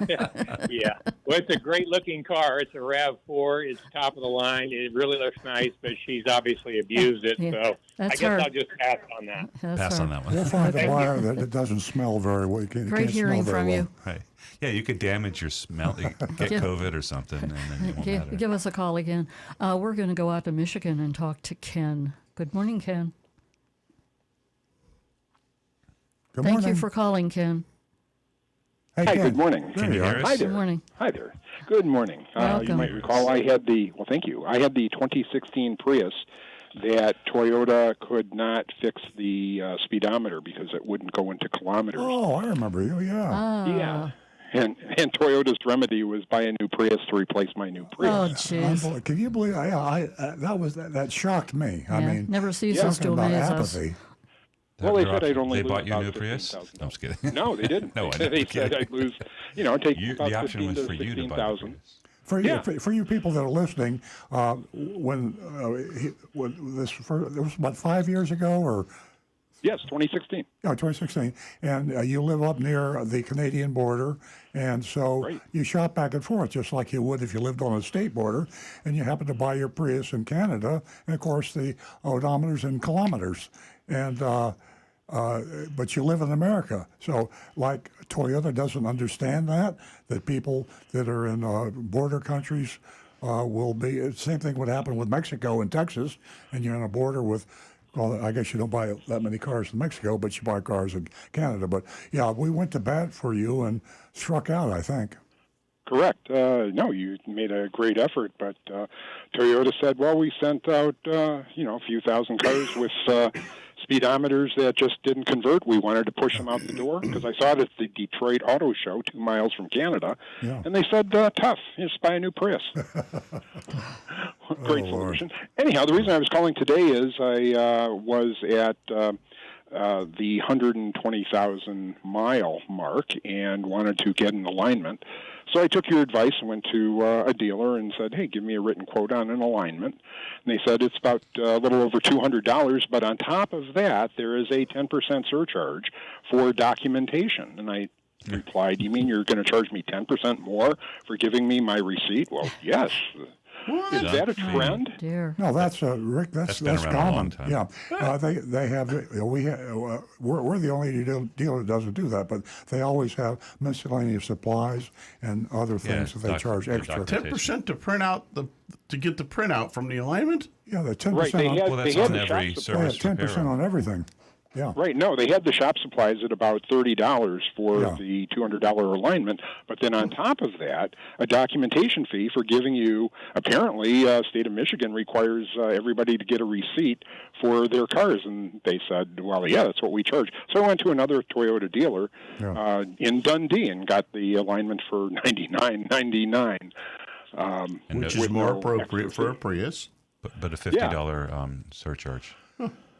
Well, it's a great-looking car. It's a RAV4. It's top of the line. It really looks nice, but she's obviously abused it. So I guess I'll just pass on that.
Pass on that one.
We'll find a buyer that it doesn't smell very well.
Great hearing from you.
Right. Yeah, you could damage your smell, get COVID or something, and then it won't matter.
Give us a call again. We're going to go out to Michigan and talk to Ken. Good morning, Ken. Thank you for calling, Ken.
Hey,
Hi,
Ken.
good morning.
Can you hear us?
Hi there.
Good morning.
Hi there. Good morning. You
Welcome.
might recall I had the 2016 Prius that Toyota could not fix the speedometer because it wouldn't go into kilometers.
Oh, I remember you, yeah.
Yeah. And Toyota's remedy was buy a new Prius to replace my new Prius.
Oh, jeez.
Can you believe that shocked me. I mean,
never ceases to
about
amaze us.
apathy.
Well, they said I'd only
They
lose
bought you a
about
new Prius?
$15,000.
No, I'm just kidding.
No, they didn't.
No,
they said I'd lose, take about
the option
15
was
to
for you to buy the
16,000.
Prius.
For you people that are listening, when this it was about 5 years ago, or
Yes, 2016.
yeah, 2016, and you live up near the Canadian border, and so you shop back and forth just like you would if you lived on a state border, and you happen to buy your Prius in Canada, and of course the odometer's in kilometers, and but you live in America, so like Toyota doesn't understand that people that are in border countries will be. Same thing would happen with Mexico and Texas, and you're on a border with. Well, I guess you don't buy that many cars in Mexico, but you buy cars in Canada. But yeah, we went to bat for you and struck out, I think.
Correct. No, you made a great effort, but Toyota said, well, we sent out, a few thousand cars with speedometers that just didn't convert. We wanted to push them out the door because I saw it at the Detroit Auto Show 2 miles from Canada, and they said, tough, just buy a new Prius. Great solution. Anyhow, the reason I was calling today is I was at the 120,000 mile mark and wanted to get an alignment. So I took your advice and went to a dealer and said, hey, give me a written quote on an alignment. And they said it's about a little over $200, but on top of that, there is a 10% surcharge for documentation. And I replied, you mean you're going to charge me 10% more for giving me my receipt? Well, yes. Is that a trend?
Dear.
No, that's Rick. That's
been around a long
common.
time.
Yeah, they have. We're the only dealer that doesn't do that, but they always have miscellaneous supplies and other things that they charge extra.
10% to print out to get the printout from the alignment.
Yeah, the 10%.
Right,
Well, that's
they
on
had
every
the
They have
service
10%
repair.
on everything. Yeah.
Right. No, they had the shop supplies at about $30 for
Yeah.
the $200 alignment, but then on top of that, a documentation fee for giving you. Apparently, state of Michigan requires everybody to get a receipt for their cars, and they said, "Well, yeah, that's what we charge." So I went to another Toyota dealer in Dundee and got the alignment for $99.99,
which is more appropriate for a Prius.
But a $50 surcharge.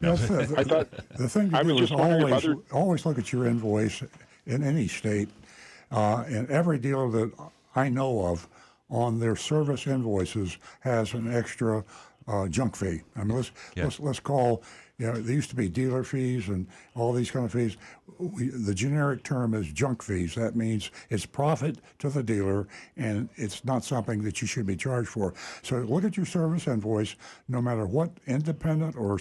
Yes,
I thought
the thing to
I
do
was
is
just wondering if
always look at your invoice in any state, and every dealer that I know of on their service invoices has an extra junk fee. I mean, let's call. There used to be dealer fees and all these kind of fees. The generic term is junk fees. That means it's profit to the dealer, and it's not something that you should be charged for. So look at your service invoice, no matter what independent or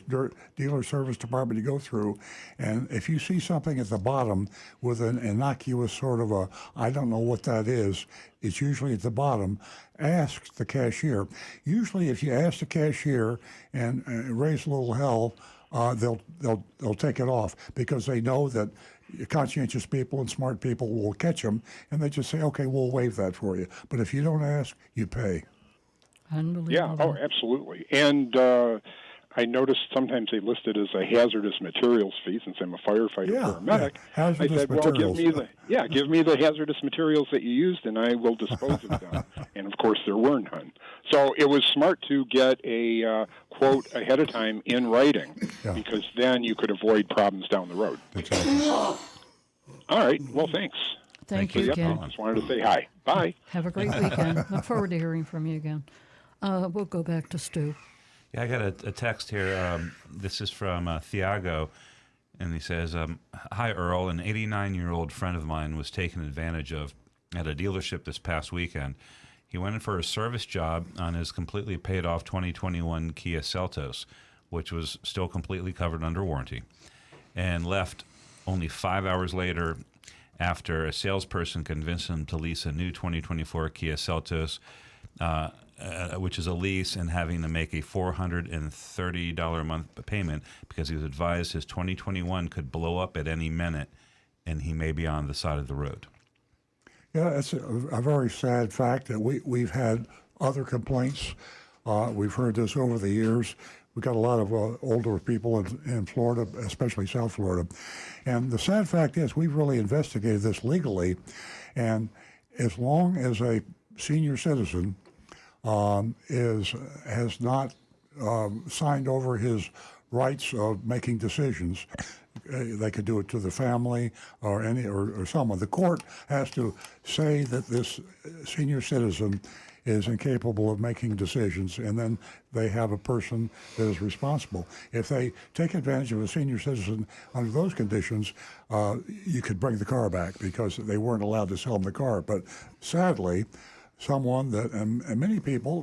dealer service department you go through, and if you see something at the bottom with an innocuous sort of I don't know what that is, it's usually at the bottom. Ask the cashier. Usually, if you ask the cashier and raise a little hell, they'll take it off because they know that conscientious people and smart people will catch them, and they just say, "Okay, we'll waive that for you." But if you don't ask, you pay.
Unbelievable.
Yeah. Oh, absolutely. And I noticed sometimes they list it as a hazardous materials fee since I'm a firefighter paramedic.
Hazardous
I said, well,
materials.
give me the hazardous materials that you used, and I will dispose of them. And of course, there were none. So it was smart to get a quote ahead of time in writing, because then you could avoid problems down the road.
Exactly.
All right. Well, thanks.
Thank you again.
I just wanted to say hi. Bye.
Have a great weekend. Look forward to hearing from you again. We'll go back to Stu.
Yeah, I got a text here. This is from Thiago, and he says, "Hi, Earl. An 89-year-old friend of mine was taken advantage of at a dealership this past weekend. He went in for a service job on his completely paid-off 2021 Kia Seltos, which was still completely covered under warranty, and left only 5 hours later after a salesperson convinced him to lease a new 2024 Kia Seltos, which is a lease, and having to make a $430 a month payment because he was advised his 2021 could blow up at any minute and he may be on the side of the road."
Yeah, it's a very sad fact that we've had other complaints. We've heard this over the years. We've got a lot of older people in Florida, especially South Florida. And the sad fact is we've really investigated this legally. And as long as a senior citizen has not signed over his rights of making decisions, they could do it to the family or someone. The court has to say that this senior citizen is incapable of making decisions, and then they have a person that is responsible. If they take advantage of a senior citizen under those conditions, you could bring the car back because they weren't allowed to sell them the car. But sadly, someone that, and many people,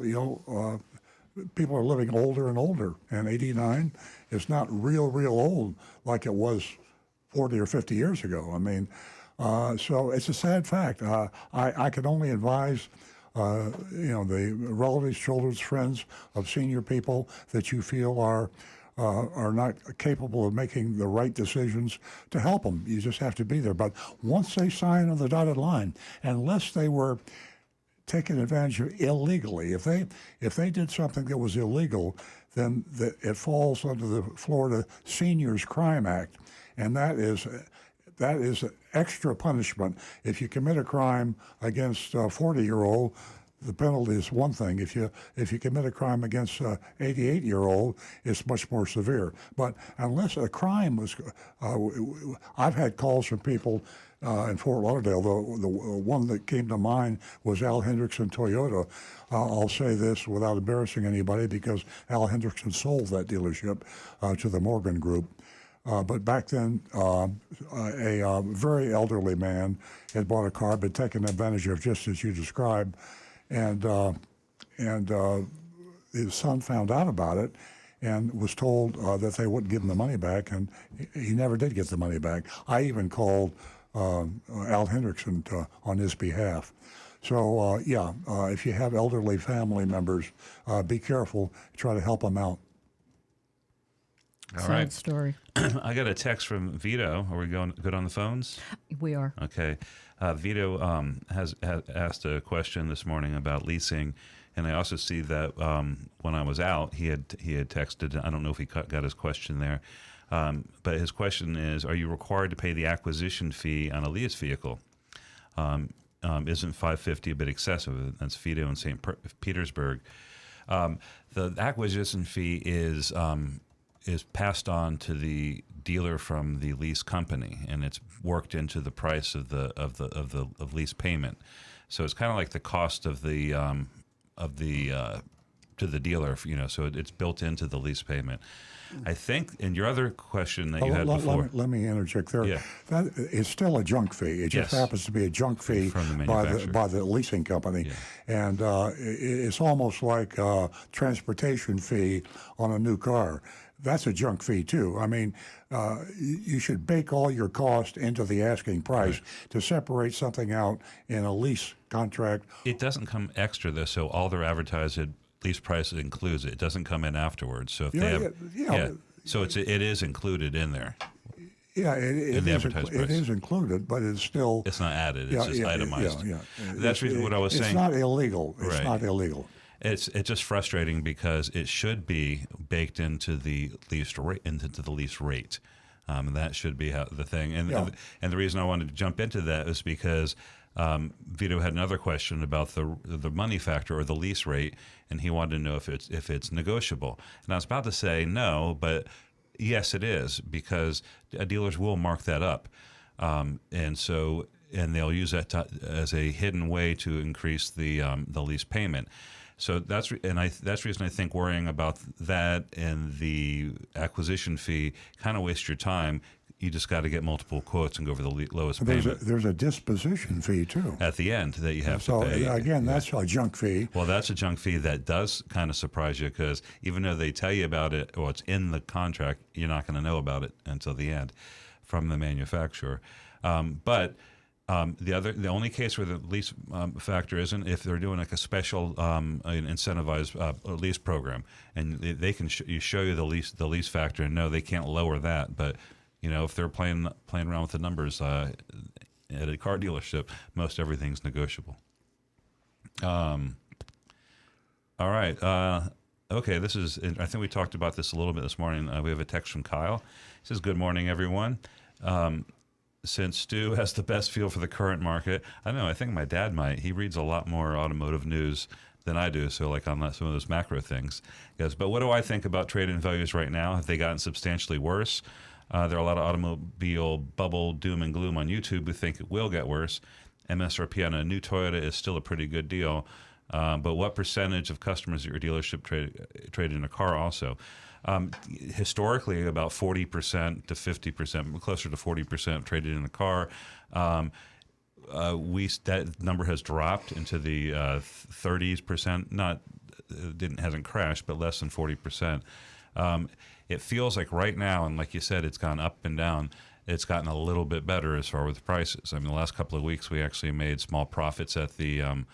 people are living older and older, and 89 is not real old like it was 40 or 50 years ago. I mean, so it's a sad fact. I can only advise, the relatives, children's friends of senior people that you feel are not capable of making the right decisions to help them. You just have to be there. But once they sign on the dotted line, unless they were taken advantage of illegally. If they did something that was illegal, then it falls under the Florida Seniors Crime Act, and that is extra punishment. If you commit a crime against a 40-year-old, the penalty is one thing. If you commit a crime against an 88-year-old, it's much more severe. But unless a crime was, I've had calls from people in Fort Lauderdale. The one that came to mind was Al Hendrickson Toyota. I'll say this without embarrassing anybody because Al Hendrickson sold that dealership to the Morgan Group. But back then, a very elderly man had bought a car, been taken advantage of just as you described, and his son found out about it and was told that they wouldn't give him the money back, and he never did get the money back. I even called Al Hendrickson on his behalf. So, if you have elderly family members, be careful, try to help them out.
All
Sad
right.
story.
I got a text from Vito. Are we going good on the phones?
We are.
Okay. Vito has asked a question this morning about leasing, and I also see that when I was out, he had texted. I don't know if he got his question there, but his question is: are you required to pay the acquisition fee on a lease vehicle? Isn't $550 a bit excessive? That's Vito in St. Petersburg. The acquisition fee is passed on to the dealer from the lease company, and it's worked into the price of the lease payment. So it's kind of like the cost of the to the dealer, So it's built into the lease payment. I think. And your other question that you had before.
Let me interject there.
Yeah.
That is still a junk fee. It just happens to be a junk fee
from the
by the leasing company, and it's almost like a transportation fee on a new car. That's a junk fee too. I mean, you should bake all your cost into the asking price to separate something out in a lease contract.
It doesn't come extra though, so all their advertised lease price includes it. It doesn't come in afterwards. So if they have, so it is included in there.
Yeah, it is included, but it's still
it's not added. It's just itemized.
Yeah.
That's what I was saying.
It's not illegal. It's not illegal.
It's just frustrating because it should be baked into the lease rate, that should be the thing. And the reason I wanted to jump into that is because Vito had another question about the money factor or the lease rate, and he wanted to know if it's negotiable. And I was about to say no, but yes, it is, because dealers will mark that up, and they'll use that as a hidden way to increase the lease payment. So that's the reason I think worrying about that and the acquisition fee kind of waste your time. You just got to get multiple quotes and go over the lowest payment.
There's a disposition fee too
at the end that you have to pay.
So again, that's a junk fee.
Well, that's a junk fee that does kind of surprise you, because even though they tell you about it or it's in the contract, you're not going to know about it until the end from the manufacturer. But the only case where the lease factor isn't if they're doing like a special incentivized lease program, and they can show you the lease factor, and no, they can't lower that. But if they're playing around with the numbers at a car dealership, most everything's negotiable. All right. Okay, I think we talked about this a little bit this morning. We have a text from Kyle. He says, "Good morning, everyone. Since Stu has the best feel for the current market," I don't know, I think my dad might. He reads a lot more automotive news than I do, so like on some of those macro things. He goes, "But what do I think about trade-in values right now? Have they gotten substantially worse? There are a lot of automobile bubble doom and gloom on YouTube who think it will get worse. MSRP on a new Toyota is still a pretty good deal. But what percentage of customers at your dealership trade in a car also?" Historically, about 40% to 50%, closer to 40% traded in a car. That number has dropped into the 30%. Hasn't crashed, but less than 40%. It feels like right now, and like you said, it's gone up and down. It's gotten a little bit better as far as the prices. I mean, the last couple of weeks we actually made small profits at the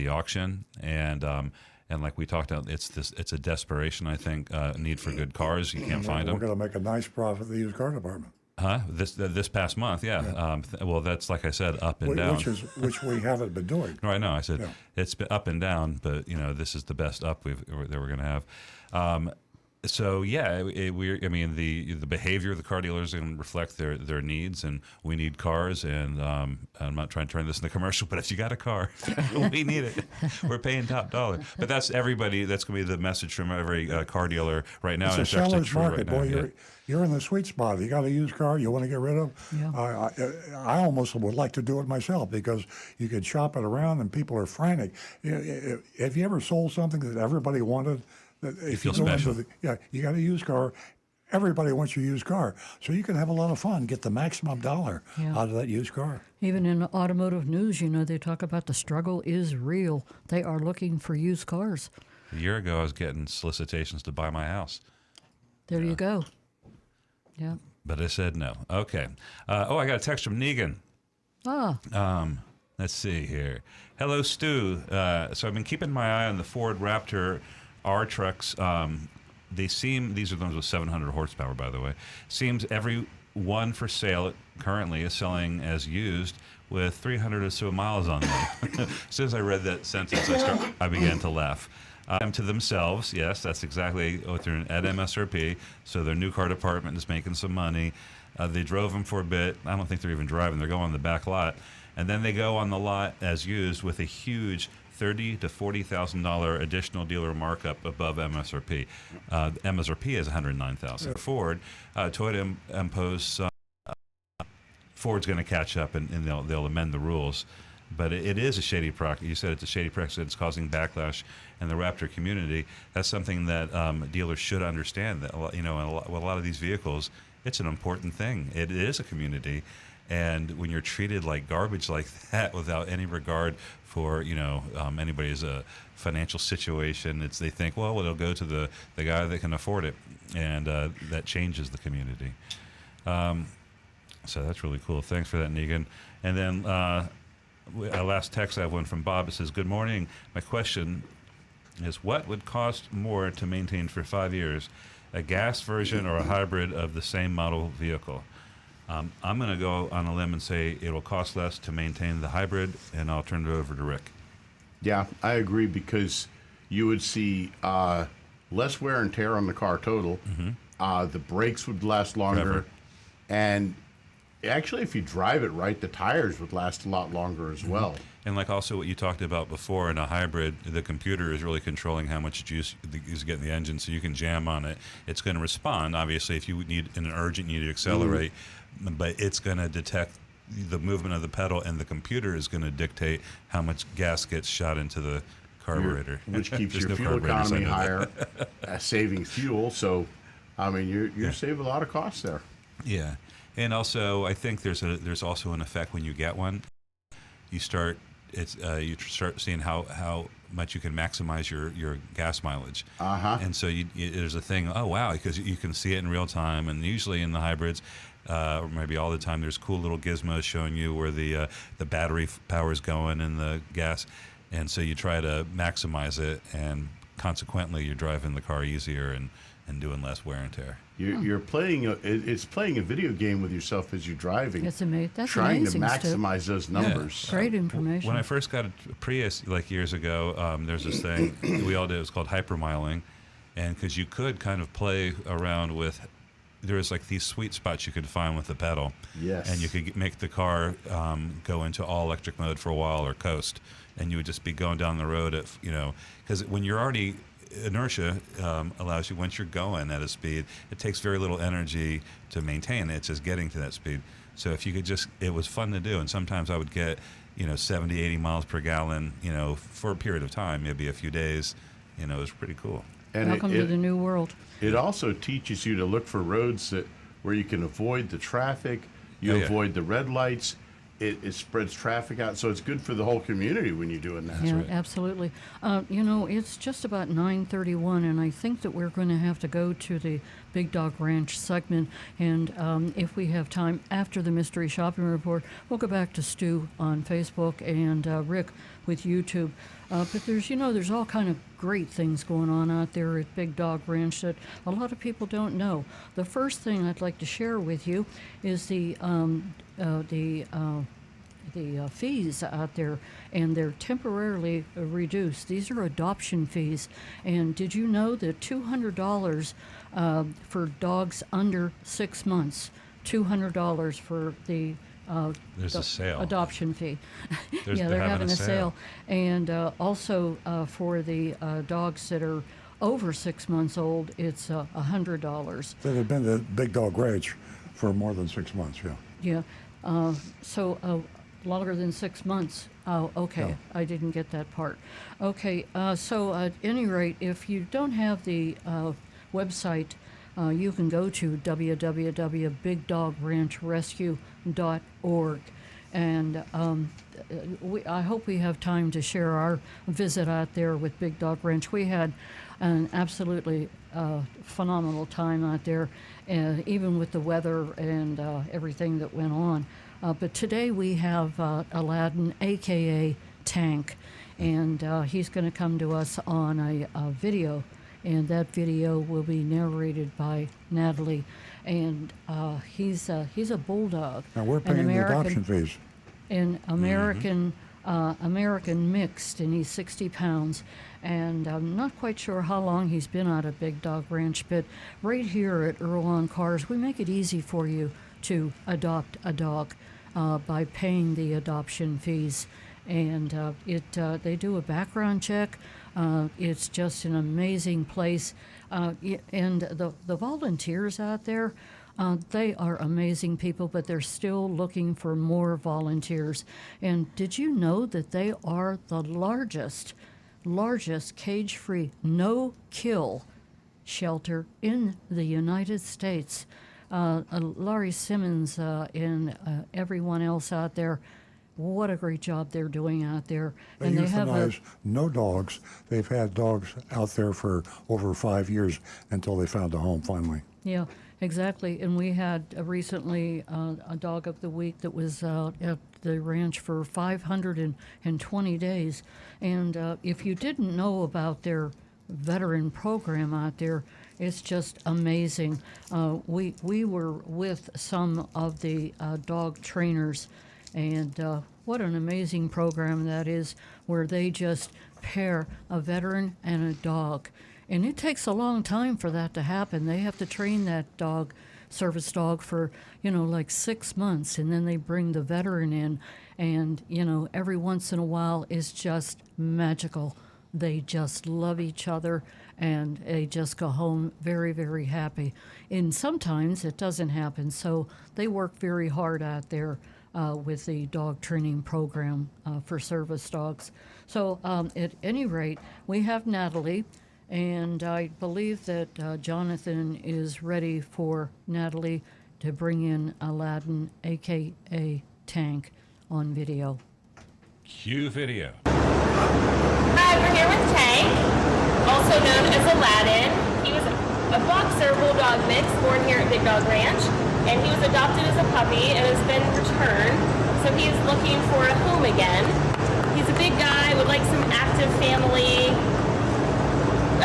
auction, and like we talked about, it's a desperation. I think need for good cars. You can't find them.
We're going to make a nice profit in the used car department.
This past month, yeah. Well, that's like I said, up and down,
which we haven't been doing.
Right now, I said it's been up and down, but this is the best up that we're going to have. So yeah, the behavior of the car dealers is going to reflect their needs, and we need cars. And I'm not trying to turn this into a commercial, but if you got a car, we need it. We're paying top dollar. But that's everybody. That's going to be the message from every car dealer right now.
It's a seller's market, boy. You're in the sweet spot. You got a used car you want to get rid of. Yeah. I almost would like to do it myself, because you could shop it around and people are frantic. Have you ever sold something that everybody wanted?
You feel special.
You got a used car. Everybody wants your used car. So you can have a lot of fun, get the maximum dollar out of that used car.
Even in automotive news, they talk about the struggle is real. They are looking for used cars.
A year ago, I was getting solicitations to buy my house.
There you go. Yeah.
But I said no. Okay. I got a text from Negan. Let's see here. Hello, Stu. So I've been keeping my eye on the Ford Raptor R trucks they seem, these are the ones with 700 horsepower, by the way. Seems every one for sale currently is selling as used with 300 or so miles on them. As soon as I read that sentence, I began to laugh. To themselves, yes, that's exactly what they're at MSRP. So their new car department is making some money. They drove them for a bit. I don't think they're even driving. They're going on the back lot, and then they go on the lot as used with a huge $30,000 to $40,000 additional dealer markup above MSRP. MSRP is $109,000. Ford, Toyota imposed. Ford's going to catch up, and they'll amend the rules. But it is a shady practice. You said it's a shady practice. It's causing backlash in the Raptor community. That's something that dealers should understand. That with a lot of these vehicles, it's an important thing. It is a community, and when you're treated like garbage like that without any regard for anybody's financial situation, they think, well, it'll go to the guy that can afford it, and that changes the community. So that's really cool. Thanks for that, Negan. And then last text I have one from Bob. It says, "Good morning. My question is, what would cost more to maintain for 5 years, a gas version or a hybrid of the same model vehicle?" I'm going to go on a limb and say it'll cost less to maintain the hybrid, and I'll turn it over to Rick.
Yeah, I agree, because you would see less wear and tear on the car total. Mm-hmm. The brakes would last longer.
Forever.
And actually, if you drive it right, the tires would last a lot longer as well.
And like also what you talked about before, in a hybrid, the computer is really controlling how much juice is getting the engine, so you can jam on it. It's going to respond, obviously, if you need in an urgent need to accelerate, but it's going to detect the movement of the pedal, and the computer is going to dictate how much gas gets shot into the carburetor,
which keeps your
no
fuel
carburetors,
economy
I know
higher, saving fuel. So, I mean, you save a lot of costs there.
Yeah. And also, I think there's also an effect when you get one. You start seeing how much you can maximize your gas mileage. And so there's a thing. Oh wow, because you can see it in real time. And usually in the hybrids, or maybe all the time, there's cool little gizmos showing you where the battery power is going and the gas. And so you try to maximize it, and consequently, you're driving the car easier and doing less wear and tear.
You're playing it's playing a video game with yourself as you're driving.
It's amazing. That's
trying
amazing,
to maximize those numbers.
Yeah. Great information.
When I first got a Prius like years ago, there's this thing we all did. It was called hypermiling, and because you could kind of play around with, there was like these sweet spots you could find with the pedal.
Yes.
And you could make the car go into all electric mode for a while or coast, and you would just be going down the road at because when you're already inertia allows you, once you're going at a speed, it takes very little energy to maintain it. It's just getting to that speed. So if you could it was fun to do. And sometimes I would get 70, 80 miles per gallon for a period of time, maybe a few days. It was pretty cool.
And
Welcome to the new world.
It also teaches you to look for roads where you can avoid the traffic, avoid the red lights. It spreads traffic out, so it's good for the whole community when you're doing that.
Yeah,
right.
Absolutely. It's just about 9:31, and I think that we're going to have to go to the Big Dog Ranch segment. And if we have time after the Mystery Shopping Report, we'll go back to Stu on Facebook and Rick with YouTube. But there's all kind of great things going on out there at Big Dog Ranch that a lot of people don't know. The first thing I'd like to share with you is the fees out there, and they're temporarily reduced. These are adoption fees. And did you know that $200 for dogs under 6 months, $200 for the
There's a sale.
Adoption fee.
They're
having a sale. And also for the dogs that are over 6 months old, it's $100.
That have been the Big Dog Ranch for more than 6 months, yeah.
Yeah. So longer than 6 months. Oh, okay.
No.
I didn't get that part. Okay. So at any rate, if you don't have the website, you can go to www.bigdogranchrescue.org. And I hope we have time to share our visit out there with Big Dog Ranch. We had an absolutely phenomenal time out there, even with the weather and everything that went on. But today we have Aladdin, a.k.a. Tank, and he's going to come to us on a video. and that video will be narrated by Natalie. And he's a bulldog.
Now we're
an
paying the
American,
adoption fees.
an American American mixed, and he's 60 pounds. And I'm not quite sure how long he's been at a Big Dog Ranch, but right here at Earl on Cars, we make it easy for you to adopt a dog by paying the adoption fees. And they do a background check. It's just an amazing place. And the volunteers out there, they are amazing people, but they're still looking for more volunteers. And did you know that they are the largest cage-free, no-kill shelter in the United States? Laurie Simmons and everyone else out there, what a great job they're doing out there.
They
And
euthanize no dogs. They've had dogs out there for over 5 years until they found a home finally.
Yeah, exactly. And we had recently a dog of the week that was at the ranch for 520 days. And if you didn't know about their veteran program out there, it's just amazing. We were with some of the dog trainers, and what an amazing program that is, where they just pair a veteran and a dog. And it takes a long time for that to happen. They have to train that dog, service dog, for, like 6 months, and then they bring the veteran in, and, every once in a while is just magical. They just love each other, and they just go home very, very happy. And sometimes it doesn't happen, so they work very hard out there with the dog training program for service dogs. So at any rate, we have Natalie, and I believe that Jonathan is ready for Natalie to bring in Aladdin, a.k.a. Tank, on video.
Cue video.
Hi, we're here with Tank, also known as Aladdin. He was a boxer bulldog mix born here at Big Dog Ranch, and he was adopted as a puppy and has been returned, so he is looking for a home again. He's a big guy, would like some active family,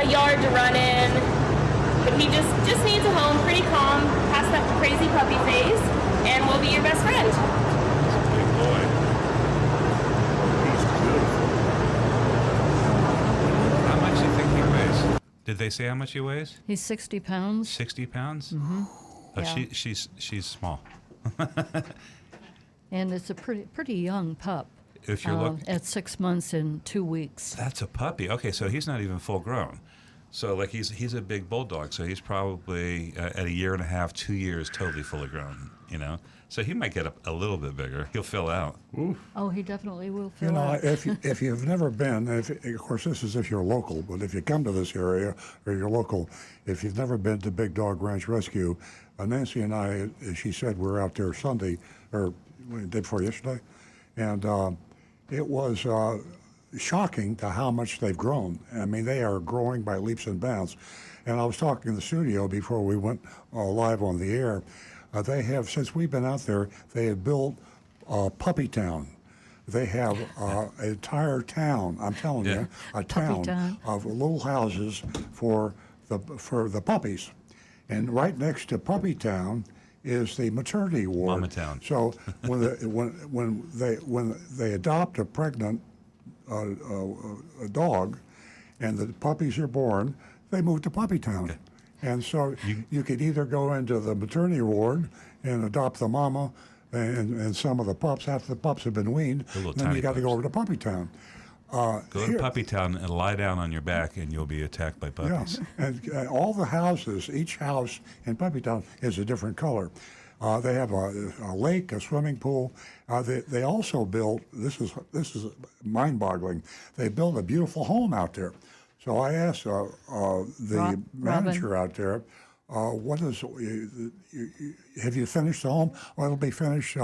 a yard to run in, but he just needs a home, pretty calm, past that crazy puppy phase, and will be your best friend.
Big boy. How much do you think he weighs? Did they say how much he weighs?
He's 60 pounds.
60 pounds?
Mm-hmm.
Oh,
Yeah.
she's small.
And it's a pretty young pup.
If you're
at 6 months and 2 weeks.
That's a puppy. Okay, so he's not even full grown. So like he's a big bulldog. So he's probably at a year and a half, 2 years, totally fully grown. So he might get a little bit bigger. He'll fill out.
Ooh.
Oh, he definitely will fill out.
if you've never been, of course this is if you're local, but if you come to this area or you're local, if you've never been to Big Dog Ranch Rescue, Nancy and I, she said, we're out there Sunday or the day before yesterday, and it was shocking to how much they've grown. I mean, they are growing by leaps and bounds. And I was talking in the studio before we went live on the air. They have, since we've been out there, they have built Puppy Town. They have an entire town, I'm telling you, a town of little houses for the puppies. And right next to Puppy Town is the maternity ward.
Mama Town.
So when they adopt a pregnant a dog, and the puppies are born, they move to Puppy Town. Okay. And so you could either go into the maternity ward and adopt the mama and some of the pups after the pups have been weaned. Then you got to go over to Puppy Town.
Go to Puppy Town and lie down on your back, and you'll be attacked by puppies.
Yeah, and all the houses, each house in Puppy Town is a different color. They have a lake, a swimming pool. They also built, this is mind-boggling, they built a beautiful home out there. So I asked the manager out there, have you finished the home? Well, it'll be finished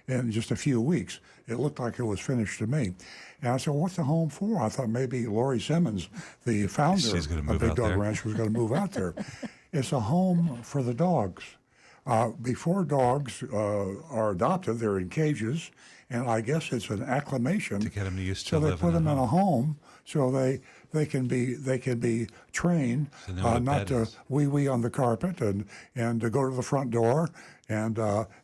in just a few weeks. It looked like it was finished to me. And I said, what's the home for? I thought maybe Laurie Simmons, the founder of Big Dog Ranch, was going to move out there. It's a home for the dogs. Before dogs are adopted, they're in cages, and I guess it's an acclimation
to get them used to
so they
living
put them in a
home.
home so they can be trained
So they know what a
not
bed
to
is.
wee on the carpet and to go to the front door and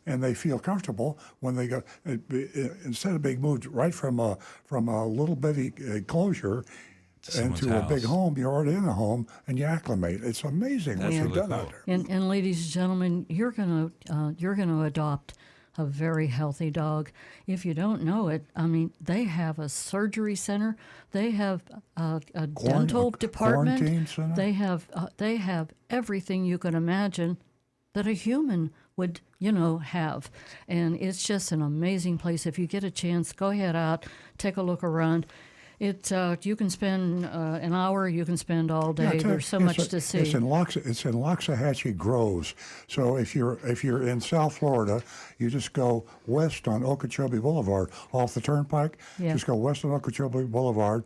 they feel comfortable when they go instead of being moved right from a little bitty enclosure
someone's
into a big
house.
home. You're already in a home and you acclimate. It's amazing what
That's
you've
really
done out
cool.
there.
And ladies and gentlemen, you're gonna adopt a very healthy dog. If you don't know it, I mean, they have a surgery center. They have a dental department.
Quarantine center?
They have everything you can imagine that a human would, have. And it's just an amazing place. If you get a chance, go ahead out, take a look around. You can spend an hour, you can spend all day. There's so much to see.
It's in Loxahatchee Groves. So if you're in South Florida, you just go west on Okeechobee Boulevard off the turnpike.
Yeah.
Just go west on Okeechobee Boulevard,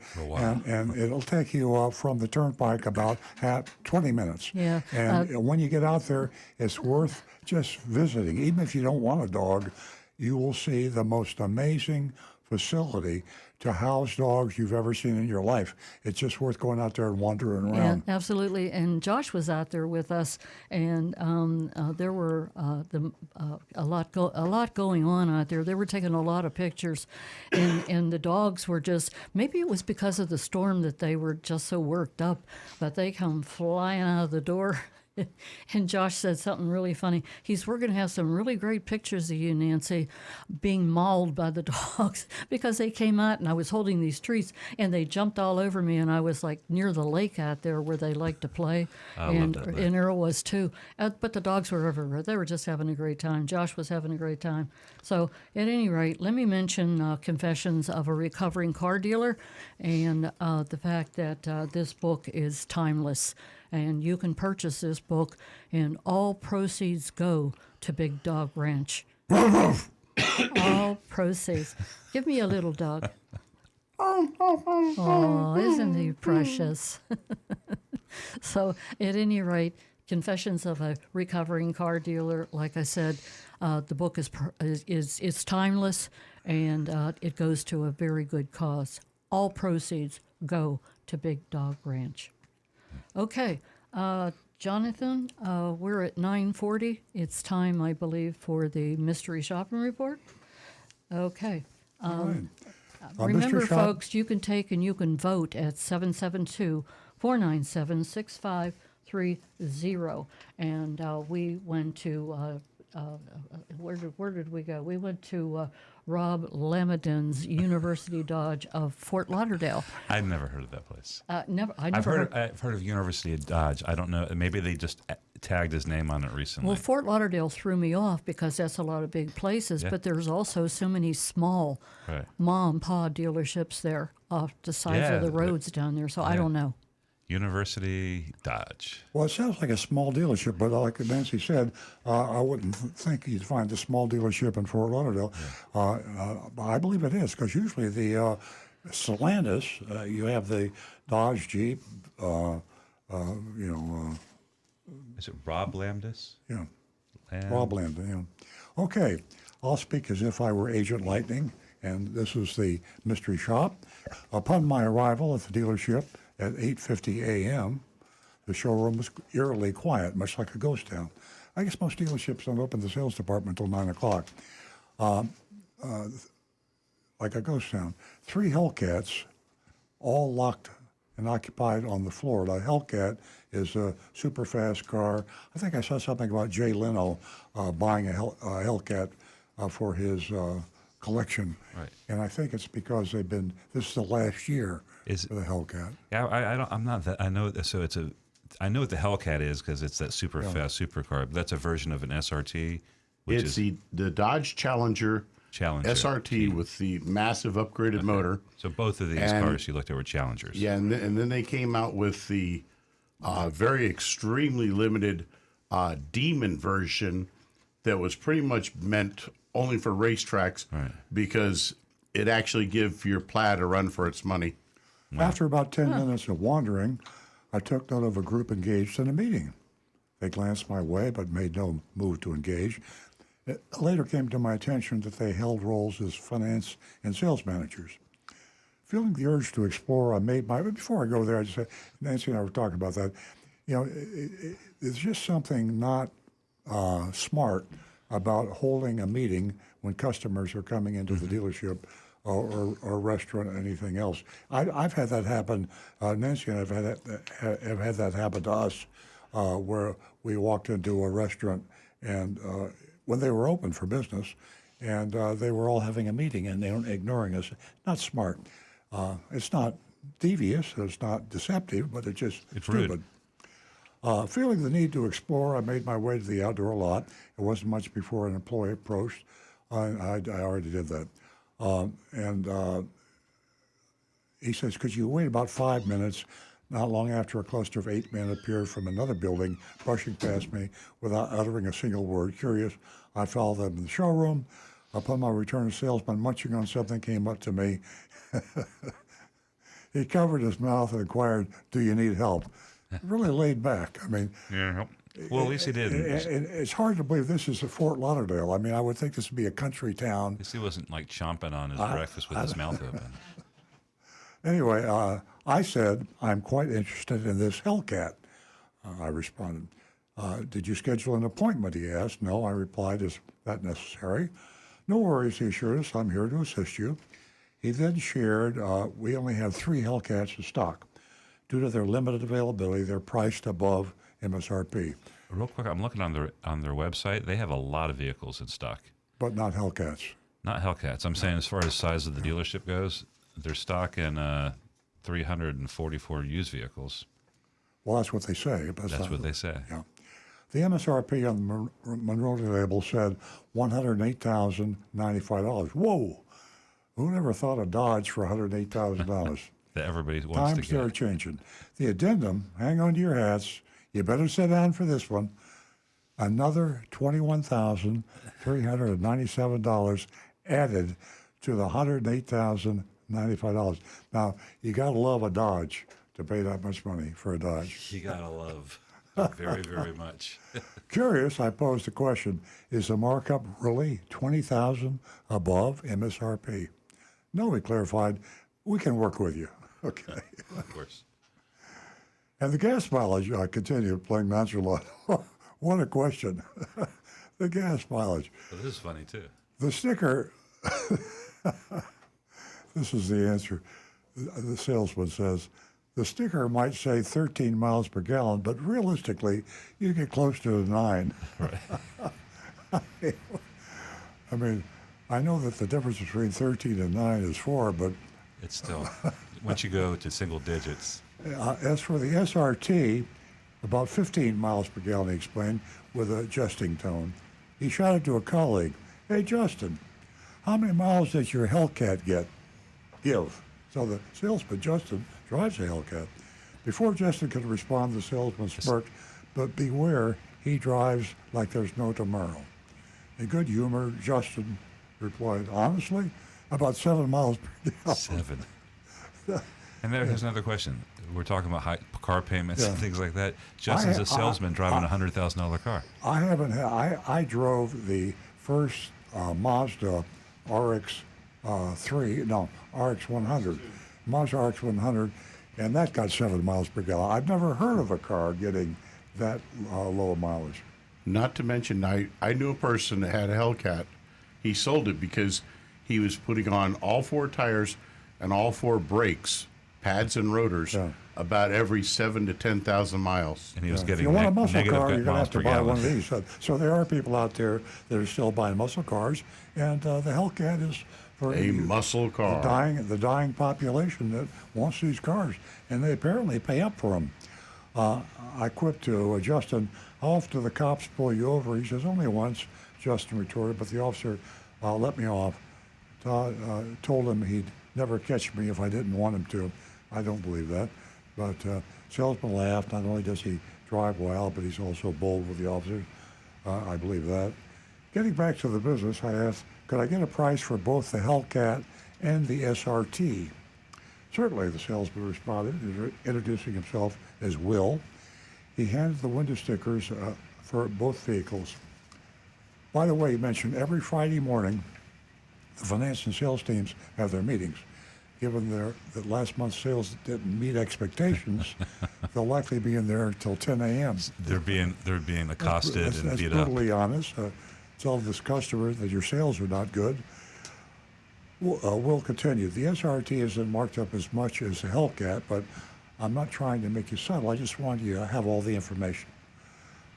and it'll take you from the turnpike about 20 minutes.
Yeah.
And when you get out there, it's worth just visiting. Even if you don't want a dog, you will see the most amazing facility to house dogs you've ever seen in your life. It's just worth going out there and wandering around.
Yeah, absolutely. And Josh was out there with us, and there were a lot going on out there. They were taking a lot of pictures, and the dogs were just, maybe it was because of the storm that they were just so worked up, but they come flying out of the door. And Josh said something really funny. We're going to have some really great pictures of you, Nancy, being mauled by the dogs because they came out and I was holding these treats and they jumped all over me and I was like near the lake out there where they like to play.
I love that lake.
And Earl was too. But the dogs were everywhere. They were just having a great time. Josh was having a great time. So at any rate, let me mention Confessions of a Recovering Car Dealer and the fact that this book is timeless. And you can purchase this book, and all proceeds go to Big Dog Ranch. All proceeds. Give me a little dog. Oh, isn't he precious? So, at any rate, Confessions of a Recovering Car Dealer. Like I said, the book is timeless, and it goes to a very good cause. All proceeds go to Big Dog Ranch. Okay, Jonathan, we're at 9:40. It's time, I believe, for the mystery shopping report. Okay. Remember,
Mystery shop-
folks, you can take and you can vote at 772-497-6530. And we went to, where did we go? We went to Rob Lamadin's University Dodge of Fort Lauderdale.
I've never heard of that place.
I've
I've heard of University of Dodge. I don't know. Maybe they just tagged his name on it recently.
Well, Fort Lauderdale threw me off because that's a lot of big places,
Yeah.
but there's also so many small mom and pa dealerships there off the sides of the roads down there. So I don't know.
University Dodge.
Well, it sounds like a small dealership, but like Nancy said, I wouldn't think you'd find a small dealership in Fort Lauderdale. I believe it is, because usually the Stellantis, you have the Dodge, Jeep,
Is it Rob Landis?
Yeah. Rob Landon, yeah. Okay, I'll speak as if I were Agent Lightning, and this is the mystery shop. Upon my arrival at the dealership at 8:50 a.m., the showroom was eerily quiet, much like a ghost town. I guess most dealerships don't open the sales department until 9 o'clock. Like a ghost town. 3 Hellcats, all locked and occupied on the floor. The Hellcat is a super fast car. I think I saw something about Jay Leno buying a Hellcat for his collection.
Right.
And I think it's because this is the last year for the Hellcat.
Yeah, I'm not that. I know. So I know what the Hellcat is because it's that super fast supercar. But that's a version of an SRT.
It's the Dodge Challenger SRT with the massive upgraded motor.
So both of these cars you looked at were Challengers.
Yeah, and then they came out with the very extremely limited Demon version that was pretty much meant only for racetracks because it actually gave your Plaid a run for its money.
After about 10 minutes of wandering, I took note of a group engaged in a meeting. They glanced my way but made no move to engage. It later came to my attention that they held roles as finance and sales managers. Feeling the urge to explore, I made my, before I go there, I just said, Nancy and I were talking about that. You know, it's just something not smart about holding a meeting when customers are coming into the dealership or restaurant or anything else. I've had that happen. Nancy and I have had that happen to us, where we walked into a restaurant and when they were open for business, and they were all having a meeting and they were ignoring us. Not smart. It's not devious. It's not deceptive, but it's stupid.
Rude.
Feeling the need to explore, I made my way to the outdoor lot. It wasn't much before an employee approached. I already did that. He says, could you wait about 5 minutes? Not long after, a cluster of 8 men appeared from another building, brushing past me without uttering a single word. Curious, I followed them in the showroom. Upon my return, a salesman munching on something came up to me. He covered his mouth and inquired, do you need help? Really laid back. I mean,
yeah. Well, at least he didn't.
It's hard to believe this is Fort Lauderdale. I mean, I would think this would be a country town.
At least he wasn't like chomping on his breakfast with his mouth open.
Anyway, I said, I'm quite interested in this Hellcat. I responded. Did you schedule an appointment, he asked. No, I replied, is that necessary? No worries, he assured us. I'm here to assist you. He then shared, we only have 3 Hellcats in stock. Due to their limited availability, they're priced above MSRP.
Real quick, I'm looking on their website. They have a lot of vehicles in stock.
But not Hellcats.
Not Hellcats. I'm saying as far as size of the dealership goes, they're stock in 344 used vehicles.
Well, that's what they say.
That's what they say.
Yeah. The MSRP on the Monroe label said $108,095. Whoa! Who never thought of Dodge for $108,000?
That everybody wants
Times
to get.
they're changing. The addendum, hang on to your hats. You better sit down for this one. Another $21,397 added to the $108,095. Now, you got to love a Dodge to pay that much money for a Dodge.
You got to love very, very much.
Curious, I posed the question, is the markup really $20,000 above MSRP? No, he clarified, we can work with you. Okay.
Of course.
And the gas mileage, I continued playing nonchalant. What a question. The gas mileage.
Well, this is funny, too.
The sticker, this is the answer. The salesman says, the sticker might say 13 miles per gallon, but realistically, you get close to 9.
Right.
I mean, I know that the difference between 13 and 9 is 4, but
it's still, once you go to single digits.
As for the SRT, about 15 miles per gallon, he explained, with a jesting tone. He shouted to a colleague, hey, Justin, how many miles does your Hellcat give? So the salesman, Justin, drives a Hellcat. Before Justin could respond, the salesman smirked, but beware, he drives like there's no tomorrow. In good humor, Justin replied, honestly, about 7 miles per gallon.
7. And there's another question. We're talking about high car payments and things like that. Justin's a salesman driving a $100,000 car.
I haven't. I drove the first Mazda RX 100, Mazda RX 100, and that got 7 miles per gallon. I've never heard of a car getting that low mileage.
Not to mention, I knew a person that had a Hellcat. He sold it because he was putting on all 4 tires and all 4 brakes, pads and rotors, about every 7,000 to 10,000 miles.
And he was getting
if you want a muscle car, you're going to
miles
have to
per
buy
gallon.
one of these. So there are people out there that are still buying muscle cars, and the Hellcat is for
a muscle car.
The dying population that wants these cars, and they apparently pay up for them. I quipped to Justin, how often do the cops pull you over? He says, only once, Justin retorted, but the officer let me off. Told him he'd never catch me if I didn't want him to. I don't believe that. But salesman laughed. Not only does he drive well, but he's also bold with the officers. I believe that. Getting back to the business, I asked, could I get a price for both the Hellcat and the SRT? Certainly, the salesman responded, introducing himself as Will. He handed the window stickers for both vehicles. By the way, you mentioned every Friday morning, the finance and sales teams have their meetings. Given that last month's sales didn't meet expectations, they'll likely be in there until 10 a.m.
They're being accosted and
that's
beat up.
brutally honest. Tell this customer that your sales are not good. We'll continue. The SRT isn't marked up as much as a Hellcat, but I'm not trying to make you subtle. I just want you to have all the information.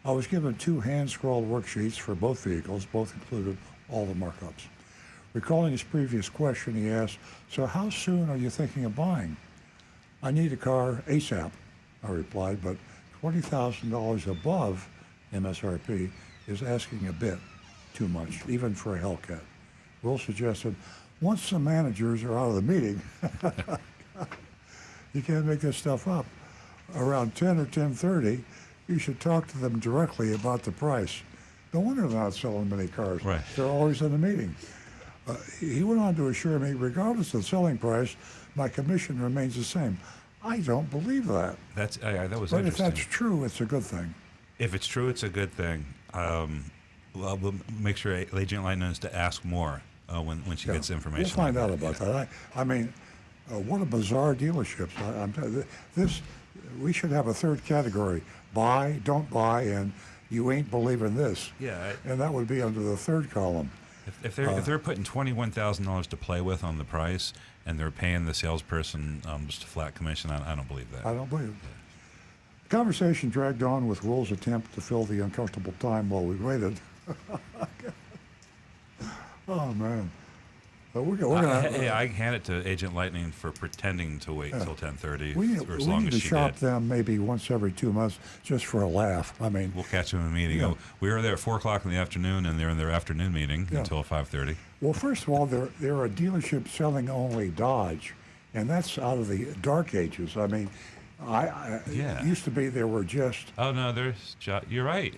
I was given 2 hand-scrawled worksheets for both vehicles. Both included all the markups. Recalling his previous question, he asked, "So how soon are you thinking of buying?" "I need a car ASAP," I replied, but $20,000 above MSRP is asking a bit too much, even for a Hellcat. Will suggested, once the managers are out of the meeting, you can't make this stuff up. Around 10 or 10:30, you should talk to them directly about the price. No wonder they're not selling many cars.
Right.
They're always in the meeting. He went on to assure me, regardless of the selling price, my commission remains the same. I don't believe that.
That was
But if
interesting.
that's true, it's a good thing.
If it's true, it's a good thing. We'll make sure Agent Light knows to ask more when she gets information.
We'll find
like
out about that. I mean, what a bizarre dealership. We should have a third category: buy, don't buy, and you ain't believing this.
Yeah.
And that would be under the third column.
If they're putting $21,000 to play with on the price, and they're paying the salesperson just a flat commission, I don't believe that.
I don't believe it. The conversation dragged on with Will's attempt to fill the uncomfortable time while we waited. Oh, man. We're gonna,
hey, I hand it to Agent Lightning for pretending to wait until 10:30 for as long
need
as
to
she
shop
did.
them maybe once every 2 months just for a laugh. I mean,
We'll catch them in a meeting.
Yeah.
We were there at 4 o'clock in the afternoon, and they're in their afternoon meeting
Yeah.
until 5:30.
well, first of all, they're a dealership selling only Dodge, and that's out of the dark ages. I mean,
Yeah.
it used to be there were just
Oh no, you're right.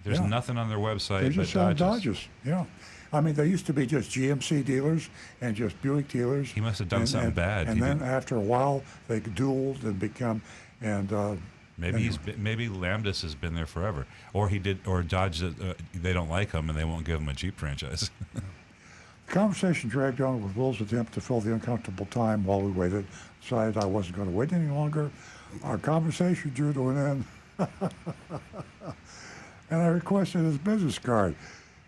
There's
Yeah.
nothing on their website
they
but
just sell
Dodges.
Dodges. Yeah, I mean, there used to be just GMC dealers and just Buick dealers.
He must have done something bad.
And
He
then
did-
after a while, they dueled and become
Maybe maybe Lambdas has been there forever, or he did, or Dodge. They don't like him, and they won't give him a Jeep franchise.
The conversation dragged on with Will's attempt to fill the uncomfortable time while we waited. Decided I wasn't going to wait any longer. Our conversation drew to an end. And I requested his business card.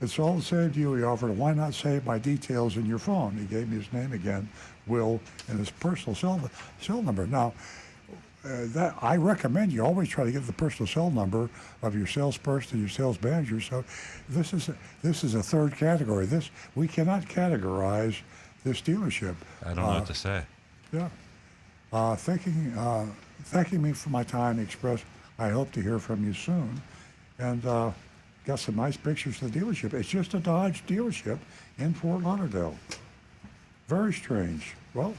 "It's all the same to you," he offered. "Why not save my details in your phone?" He gave me his name again, Will, and his personal cell number. Now, that I recommend you always try to get the personal cell number of your salesperson, your sales manager. So this is a third category. We cannot categorize this dealership.
I don't know what to say.
Yeah. Thanking me for my time, he expressed, "I hope to hear from you soon," and got some nice pictures of the dealership. It's just a Dodge dealership in Fort Lauderdale. Very strange. Well,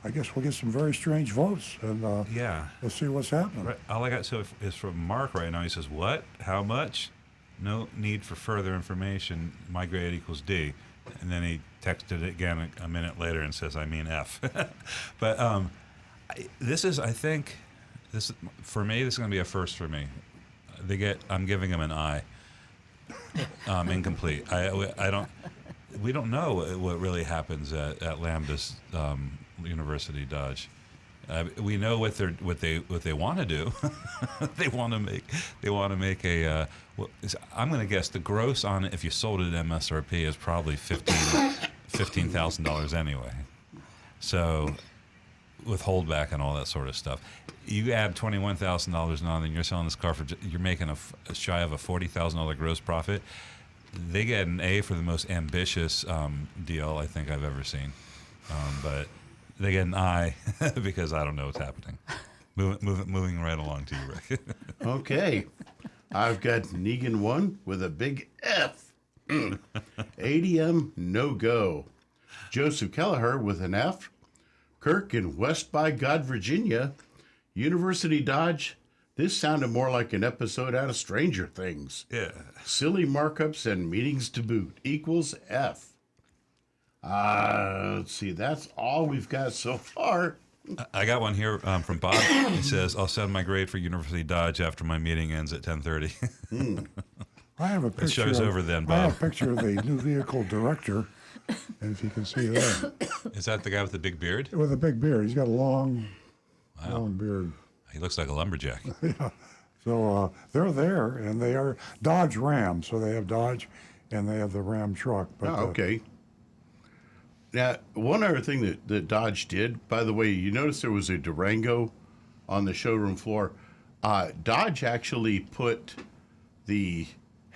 I guess we'll get some very strange votes, and
Yeah.
we'll see what's happening.
Right. All I got is from Mark right now. He says, "What? How much? No need for further information. My grade equals D." And then he texted it again a minute later and says, "I mean F." But I think, for me, this is going to be a first for me. I'm giving him an I. Incomplete. We don't know what really happens at Lambda's University Dodge. We know what they want to do. They want to make a. I'm going to guess the gross on it, if you sold it at MSRP, is probably $15,000 anyway. So, with holdback and all that sort of stuff, you add $21,000 on, and you're selling this car you're making a shy of a $40,000 gross profit. They get an A for the most ambitious deal I think I've ever seen, but they get an I because I don't know what's happening. Moving right along to you, Rick.
Okay. I've got Negan 1 with a big F. ADM no go. Joseph Kelleher with an F. Kirk in West by God, Virginia. University Dodge. This sounded more like an episode out of Stranger Things.
Yeah.
Silly markups and meetings to boot equals F. Let's see. That's all we've got so far.
I got one here from Bob. He says, "I'll send my grade for University Dodge after my meeting ends at 10:30."
I have a picture.
The show's over then,
I have
Bob.
a picture of the new vehicle director, and if you can see there.
Is that the guy with the big beard?
With a big beard. He's got a long beard.
He looks like a lumberjack.
Yeah. So they're there, and they are Dodge Ram. So they have Dodge, and they have the Ram truck. But,
okay. Now, one other thing that Dodge did, by the way, you notice there was a Durango on the showroom floor. Dodge actually put the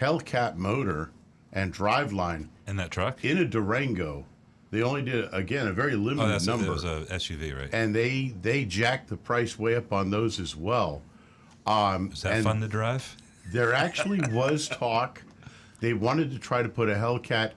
Hellcat motor and driveline
in that truck
in a Durango. They only did, again, a very limited number.
It was a SUV, right?
And they jacked the price way up on those as well.
Is that fun to drive?
There actually was talk. They wanted to try to put a Hellcat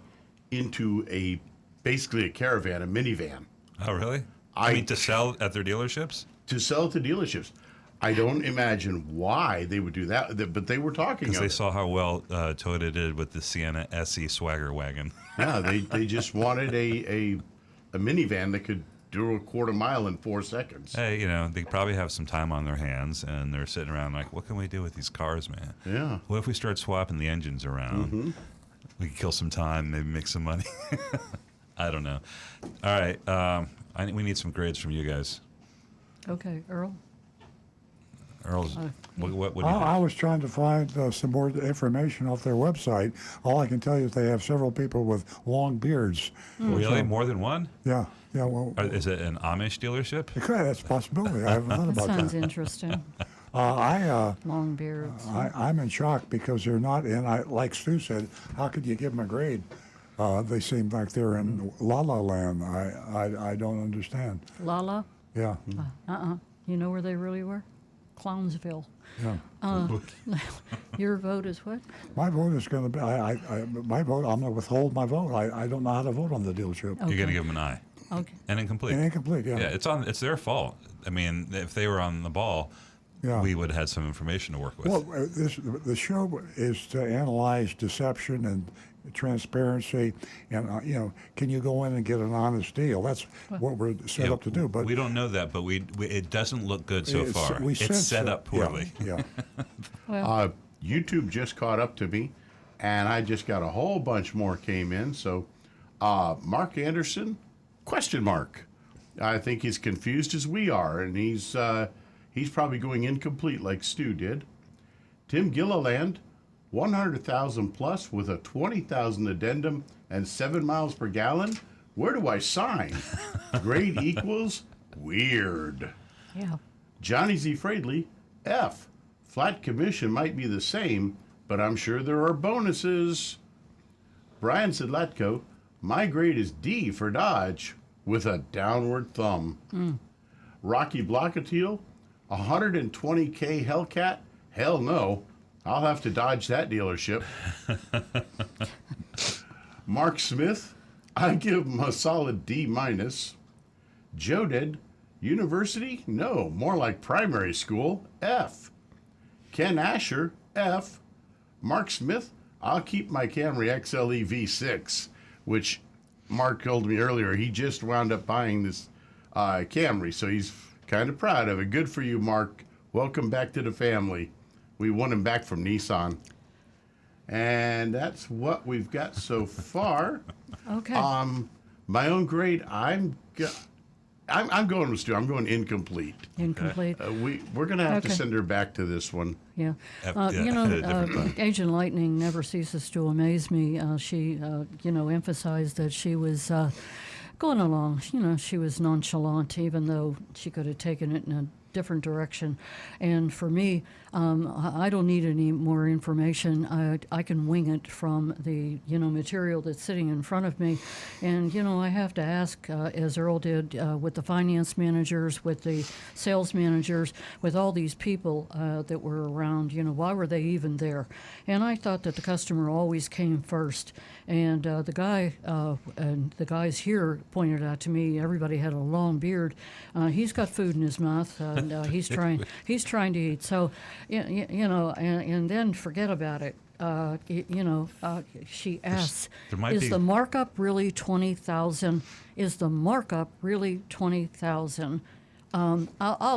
into basically a caravan, a minivan.
Oh, really? I mean, to sell at their dealerships?
To sell at the dealerships. I don't imagine why they would do that, but they were talking
Because
of
they
it.
saw how well Toyota did with the Sienna SE Swagger wagon.
Yeah, they just wanted a minivan that could do a quarter mile in 4 seconds.
Hey, they probably have some time on their hands, and they're sitting around like, what can we do with these cars, man?
Yeah.
What if we start swapping the engines around?
Mhm.
We could kill some time, maybe make some money. I don't know. All right. I think we need some grades from you guys.
Okay, Earl.
Earl's, what do you think?
I was trying to find some more information off their website. All I can tell you is they have several people with long beards.
Really? More than one?
Yeah. Yeah. Well,
Is it an Amish dealership?
it could. That's a possibility. I haven't thought about that.
Sounds interesting. Long beards.
I'm in shock because they're not in. Like Stu said, how could you give them a grade? They seem like they're in La La Land. I don't understand.
Lala?
Yeah.
You know where they really were? Clownsville.
Yeah.
Your vote is what?
My vote is going to be. My vote. I'm going to withhold my vote. I don't know how to vote on the dealership.
You're going to give them an eye.
Okay.
And incomplete.
And incomplete. Yeah.
Yeah, it's their fault. I mean, if they were on the ball,
Yeah.
we would have had some information to work with.
Well, the show is to analyze deception and transparency, and can you go in and get an honest deal? That's what we're set up to do. But
we don't know that, but it doesn't look good so far. It's set up poorly.
Yeah.
YouTube just caught up to me, and I just got a whole bunch more came in. So, Mark Anderson, question mark. I think he's confused as we are, and he's probably going incomplete like Stu did. Tim Gilliland, 100,000 plus with a 20,000 addendum and 7 miles per gallon. Where do I sign? Grade equals weird.
Yeah.
Johnny Z. Fradley, F. Flat commission might be the same, but I'm sure there are bonuses. Brian Sidlatko, my grade is D for Dodge with a downward thumb. Rocky Blockatiel, 120K Hellcat? Hell no. I'll have to dodge that dealership. Mark Smith, I give him a solid D minus. Joded, University? No, more like primary school. F. Ken Asher, F. Mark Smith, I'll keep my Camry XLE V6, which Mark told me earlier he just wound up buying this Camry, so he's kind of proud of it. Good for you, Mark. Welcome back to the family. We won him back from Nissan. And that's what we've got so far.
Okay.
My own grade, I'm going with Stu. I'm going incomplete.
Incomplete.
We're going to have to
Okay.
send her back to this one.
Yeah.
different
Agent Lightning never ceases to amaze me. She, emphasized that she was going along. She was nonchalant, even though she could have taken it in a different direction. And for me, I don't need any more information. I can wing it from the material that's sitting in front of me. And I have to ask, as Earl did with the finance managers, with the sales managers, with all these people that were around, why were they even there? And I thought that the customer always came first. And the guys here pointed out to me, everybody had a long beard. He's got food in his mouth, and he's trying to eat. So, and then forget about it. She asks, "Is the markup really 20,000? Is the markup really 20,000?" All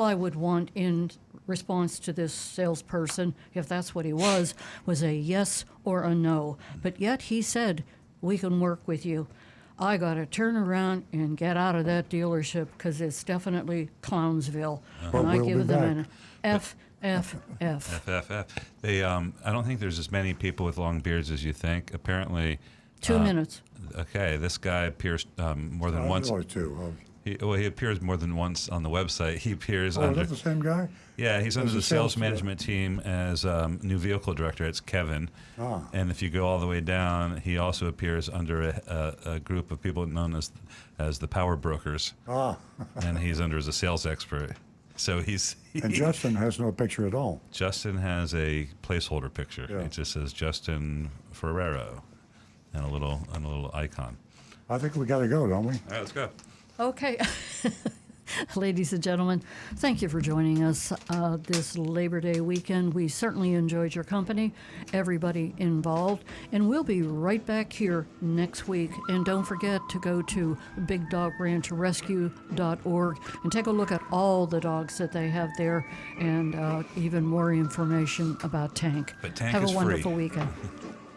I would want in response to this salesperson, if that's what he was a yes or a no. But yet he said, we can work with you. I got to turn around and get out of that dealership because it's definitely Clownsville.
But
And I
we'll
give
be
them
back.
an F.
FFF. They, I don't think there's as many people with long beards as you think. Apparently,
2 minutes.
Okay, this guy appears more than once.
Only two.
He appears more than once on the website. He appears
Oh,
under.
is that the same guy?
Yeah, he's under
As a
the sales
sales-
management team as new vehicle director. It's Kevin.
Ah.
And if you go all the way down, he also appears under a group of people known as the power brokers.
Ah.
And he's under as a sales expert. So he's.
And Justin has no picture at all.
Justin has a placeholder picture.
Yeah.
It just says Justin Ferrero, and a little icon.
I think we got to go, don't we?
All right, let's go.
Okay. Ladies and gentlemen, thank you for joining us this Labor Day weekend. We certainly enjoyed your company, everybody involved, and we'll be right back here next week. And don't forget to go to bigdogranchrescue.org and take a look at all the dogs that they have there and even more information about Tank.
But Tank
Have
is
a
free.
wonderful weekend.